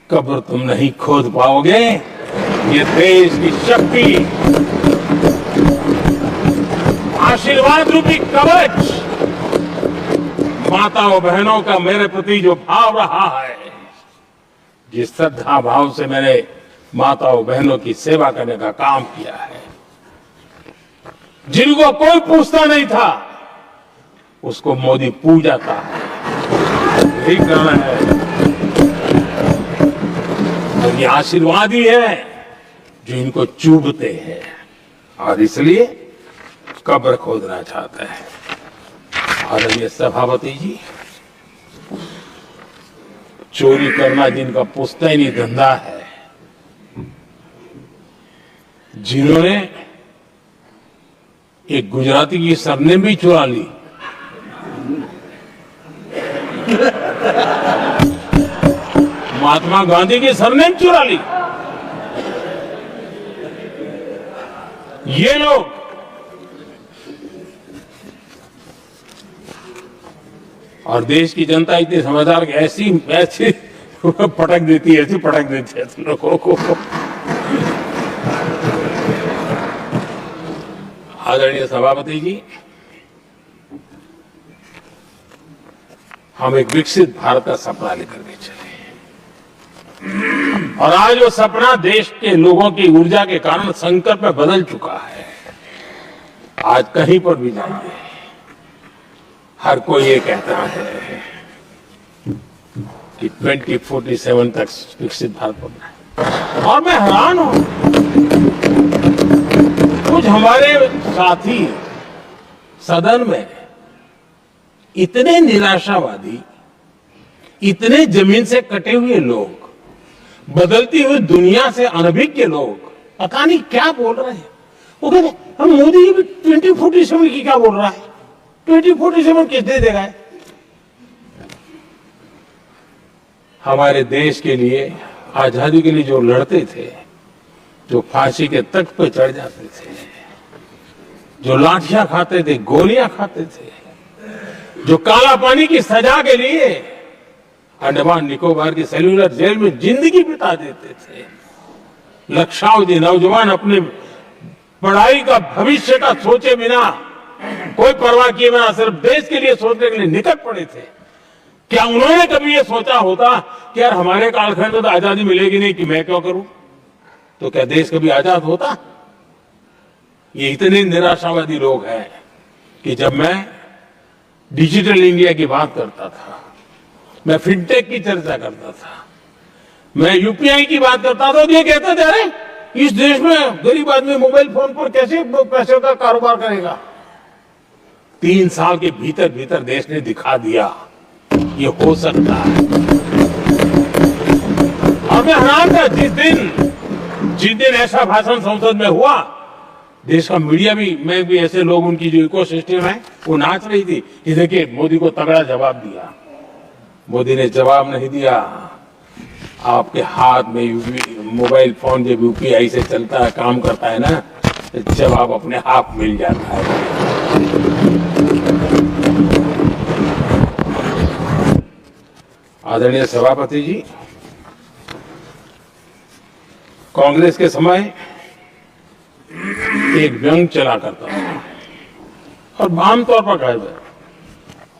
कब्र तुम नहीं खोद पाओगे। ये देश की शक्ति, आशीर्वाद रूपी कवच, माताओं बहनों का मेरे प्रति जो भाव रहा है, जिस श्रद्धा भाव से मैंने माताओं बहनों की सेवा करने का काम किया है, जिनको कोई पूछता नहीं था, उसको मोदी पूजाता है। यही कारण है, और ये आशीर्वाद ही है जो इनको चूमते हैं। और इसलिए कब्र खोदना चाहते हैं। आदरणीय सभापति जी, चोरी करना जिनका पुश्तैनी धंधा है, जिन्होंने एक गुजराती की सरनेम भी चुरा ली, महात्मा गांधी की सरनेम चुरा ली, ये लोग और देश की जनता इतनी समझदार कि ऐसी पटक देती है, ऐसी पटक देती है लोगों को। आदरणीय सभापति जी, हम एक विकसित भारत का सपना लेकर के चले और आज वो सपना देश के लोगों की ऊर्जा के कारण संकल्प में बदल चुका है। आज कहीं पर भी जाइए, हर कोई ये कहता है कि 2047 तक विकसित भारत बनना है। और मैं हैरान हूं, कुछ हमारे साथी सदन में इतने निराशावादी, इतने जमीन से कटे हुए लोग, बदलती हुई दुनिया से अनभिज्ञ लोग पता नहीं क्या बोल रहे हैं। वो कहते हम मोदी जी भी 2047 की क्या बोल रहा है, 2047 किस दे देगा। हमारे देश के लिए, आजादी के लिए जो लड़ते थे, जो फांसी के तख्त पर चढ़ जाते थे, जो लाठियां खाते थे, गोलियां खाते थे, जो काला पानी की सजा के लिए अंडमान निकोबार की सेल्यूलर जेल में जिंदगी बिता देते थे, लक्षावधि नौजवान अपने पढ़ाई का, भविष्य का सोचे बिना, कोई परवाह किए बिना सिर्फ देश के लिए सोचने के लिए निकल पड़े थे। क्या उन्होंने कभी ये सोचा होता कि यार हमारे कालखंड में तो आजादी मिलेगी नहीं, कि मैं क्यों करूं? तो क्या देश कभी आजाद होता? ये इतने निराशावादी लोग हैं कि जब मैं डिजिटल इंडिया की बात करता था, मैं फिनटेक की चर्चा करता था, मैं यूपीआई की बात करता था, तो ये कहते थे अरे इस देश में गरीब आदमी मोबाइल फोन पर कैसे पैसे का कारोबार करेगा। 3 साल के भीतर भीतर देश ने दिखा दिया ये हो सकता है। और मैं हैरान था जिस दिन ऐसा भाषण संसद में हुआ, देश का मीडिया भी, मैं भी, ऐसे लोग, उनकी जो इको सिस्टम है वो नाच रही थी कि देखिए मोदी को तगड़ा जवाब दिया। मोदी ने जवाब नहीं दिया। आपके हाथ में मोबाइल फोन जब यूपीआई से चलता है, काम करता है ना, तो जवाब अपने आप मिल जाता है। आदरणीय सभापति जी, कांग्रेस के समय एक व्यंग चला करता था और आमतौर पर गायब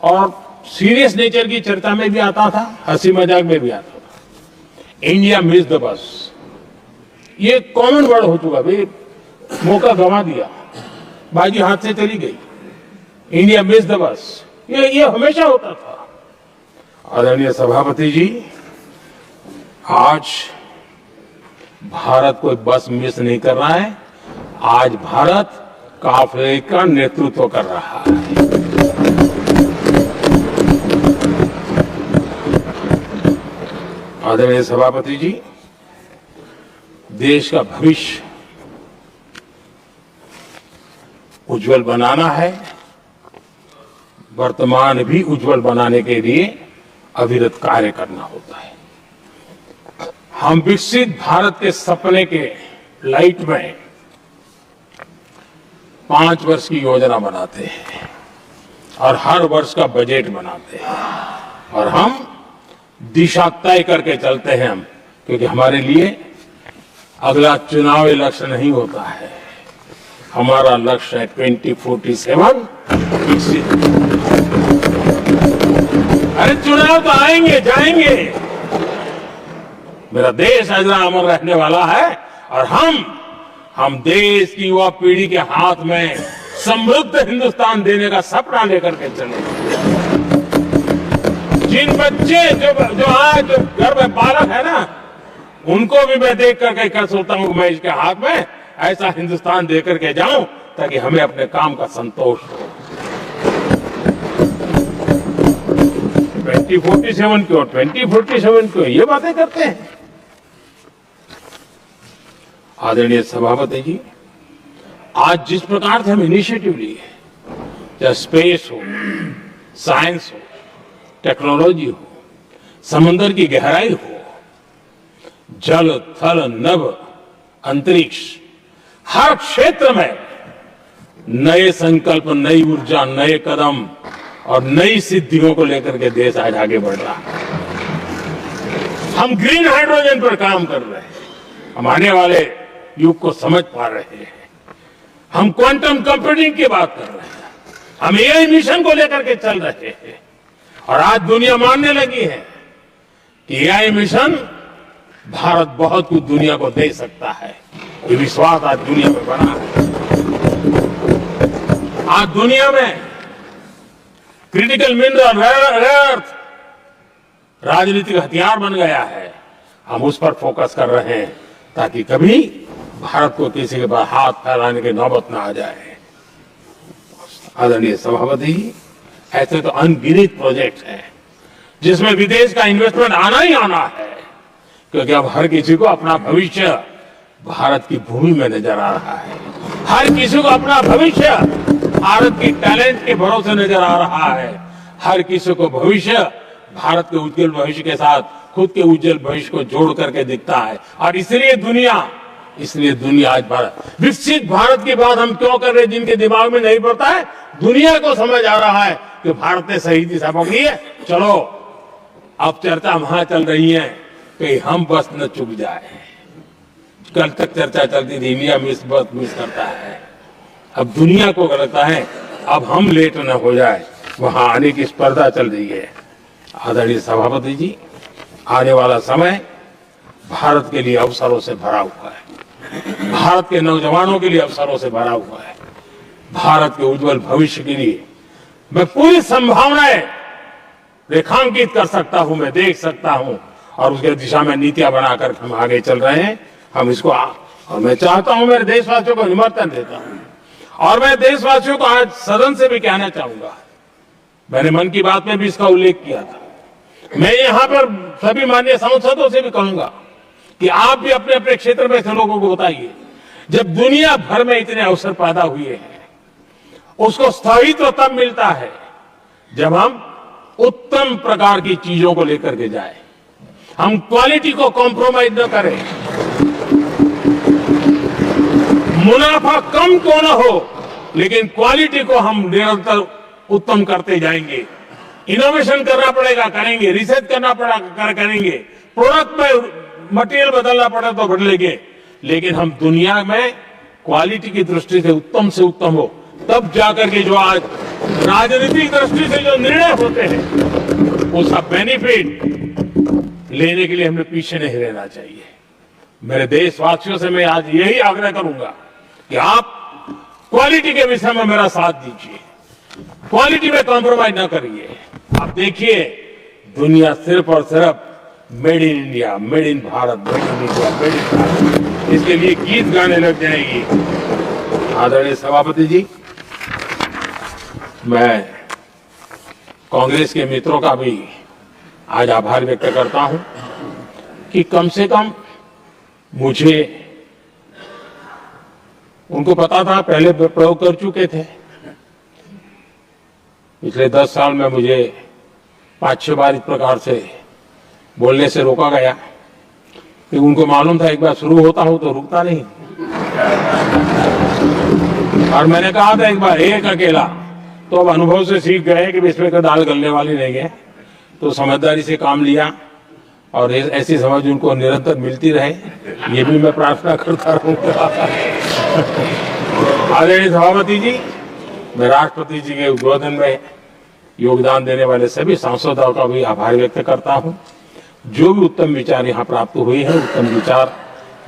और सीरियस नेचर की चर्चा में भी आता था, हंसी मजाक में भी आता था। इंडिया मिस द बस, ये कॉमन वर्ड हो चुका भाई, मौका गंवा दिया, बाजी हाथ से चली गई। इंडिया मिस द बस, ये हमेशा होता था। आदरणीय सभापति जी, आज भारत कोई बस मिस नहीं कर रहा है, आज भारत काफिले का नेतृत्व कर रहा है। आदरणीय सभापति जी, देश का भविष्य उज्जवल बनाना है, वर्तमान भी उज्जवल बनाने के लिए अविरत कार्य करना होता है। हम विकसित भारत के सपने के लाइट में 5 वर्ष की योजना बनाते हैं और हर वर्ष का बजट बनाते हैं और हम दिशा तय करके चलते हैं हम, क्योंकि हमारे लिए अगला चुनावी लक्ष्य नहीं होता है, हमारा लक्ष्य है 2047 विकसित। अरे चुनाव तो आएंगे जाएंगे, मेरा देश अजरा अमर रहने वाला है और हम देश की युवा पीढ़ी के हाथ में समृद्ध हिंदुस्तान देने का सपना लेकर के चले। जिन बच्चे जो आज घर में बालक है ना, उनको भी मैं देख करके कर सोचता हूं मैं इसके हाथ में ऐसा हिंदुस्तान देकर के जाऊं ताकि हमें अपने काम का संतोष हो। 2047 क्यों, 2047 क्यों, ये बातें करते हैं। आदरणीय सभापति जी, आज जिस प्रकार से हम इनिशिएटिव लिए, चाहे स्पेस हो, साइंस हो, टेक्नोलॉजी हो, समंदर की गहराई हो, जल, थल, नभ, अंतरिक्ष, हर क्षेत्र में नए संकल्प, नई ऊर्जा, नए कदम और नई सिद्धियों को लेकर के देश आज आगे बढ़ रहा है। हम ग्रीन हाइड्रोजन पर काम कर रहे हैं, हम आने वाले युग को समझ पा रहे हैं। हम क्वांटम कंप्यूटिंग की बात कर रहे हैं, हम एआई मिशन को लेकर के चल रहे हैं और आज दुनिया मानने लगी है कि एआई मिशन भारत बहुत कुछ दुनिया को दे सकता है। ये विश्वास आज दुनिया में बना है। आज दुनिया में क्रिटिकल मिनरल, रेयर अर्थ राजनीतिक हथियार बन गया है। हम उस पर फोकस कर रहे हैं ताकि कभी भारत को किसी के पास हाथ फैलाने की नौबत ना आ जाए। आदरणीय सभापति जी, ऐसे तो अनगिनत प्रोजेक्ट हैं जिसमें विदेश का इन्वेस्टमेंट आना ही आना है, क्योंकि अब हर किसी को अपना भविष्य भारत की भूमि में नजर आ रहा है। हर किसी को अपना भविष्य भारत की टैलेंट के भरोसे नजर आ रहा है। हर किसी को भविष्य भारत के उज्जवल भविष्य के साथ खुद के उज्जवल भविष्य को जोड़ करके दिखता है। और इसलिए दुनिया आज भारत, विकसित भारत की बात हम क्यों कर रहे हैं, जिनके दिमाग में नहीं पड़ता है, दुनिया को समझ आ रहा है कि भारत ने सही दिशा पकड़ी है। चलो अब चर्चा वहां चल रही है कि हम बस न चुक जाए। कल तक चर्चा चलती थी इंडिया मिस करता है, अब दुनिया को लगता है अब हम लेट न हो जाए, वहां आने की स्पर्धा चल रही है। आदरणीय सभापति जी, आने वाला समय भारत के लिए अवसरों से भरा हुआ है, भारत के नौजवानों के लिए अवसरों से भरा हुआ है। भारत के उज्जवल भविष्य के लिए मैं पूरी संभावनाएं रेखांकित कर सकता हूं, मैं देख सकता हूं और उसके दिशा में नीतियां बनाकर हम आगे चल रहे हैं। हम इसको और मैं चाहता हूं, मेरे देशवासियों को निमंत्रण देता हूं और मैं देशवासियों को आज सदन से भी कहना चाहूंगा, मैंने मन की बात में भी इसका उल्लेख किया था, मैं यहां पर सभी माननीय सांसदों से भी कहूंगा कि आप भी अपने अपने क्षेत्र में से लोगों को बताइए, जब दुनिया भर में इतने अवसर पैदा हुए हैं, उसको स्थायित्व तब मिलता है जब हम उत्तम प्रकार की चीजों को लेकर के जाए, हम क्वालिटी को कॉम्प्रोमाइज न करें। मुनाफा कम क्यों न हो, लेकिन क्वालिटी को हम निरंतर उत्तम करते जाएंगे। इनोवेशन करना पड़ेगा, करेंगे, रिसर्च करना पड़ेगा, करेंगे, प्रोडक्ट में मटेरियल बदलना पड़े तो बदलेंगे, लेकिन हम दुनिया में क्वालिटी की दृष्टि से उत्तम हो, तब जाकर के जो आज राजनीतिक दृष्टि से जो निर्णय होते हैं उसका बेनिफिट लेने के लिए हमें पीछे नहीं रहना चाहिए। मेरे देशवासियों से मैं आज यही आग्रह करूंगा कि आप क्वालिटी के विषय में मेरा साथ दीजिए, क्वालिटी में कॉम्प्रोमाइज न करिए। आप देखिए, दुनिया सिर्फ और सिर्फ made in India, made in Bharat, made in India, made in Bharat, इसके लिए गीत गाने लग जाएगी। आदरणीय सभापति जी, मैं कांग्रेस के मित्रों का भी आज आभार व्यक्त करता हूं कि कम से कम मुझे, उनको पता था, पहले प्रयोग कर चुके थे, पिछले 10 साल में मुझे 5-6 बार इस प्रकार से बोलने से रोका गया कि उनको मालूम था एक बार शुरू होता हूं तो रुकता नहीं। और मैंने कहा था एक बार एक अकेला, तो अब अनुभव से सीख गए कि इसमें कोई दाल गलने वाली नहीं है, तो समझदारी से काम लिया और ऐसी समझ उनको निरंतर मिलती रहे, ये भी मैं प्रार्थना करता रहूंगा। आदरणीय सभापति जी, मैं राष्ट्रपति जी के उद्बोधन में योगदान देने वाले सभी सांसदों का भी आभार व्यक्त करता हूं। जो भी उत्तम विचार यहाँ प्राप्त हुए हैं, उत्तम विचार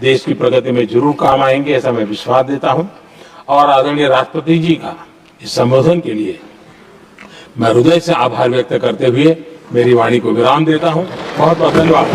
देश की प्रगति में जरूर काम आएंगे, ऐसा मैं विश्वास देता हूं। और आदरणीय राष्ट्रपति जी का इस संबोधन के लिए मैं हृदय से आभार व्यक्त करते हुए मेरी वाणी को विराम देता हूं। बहुत बहुत धन्यवाद।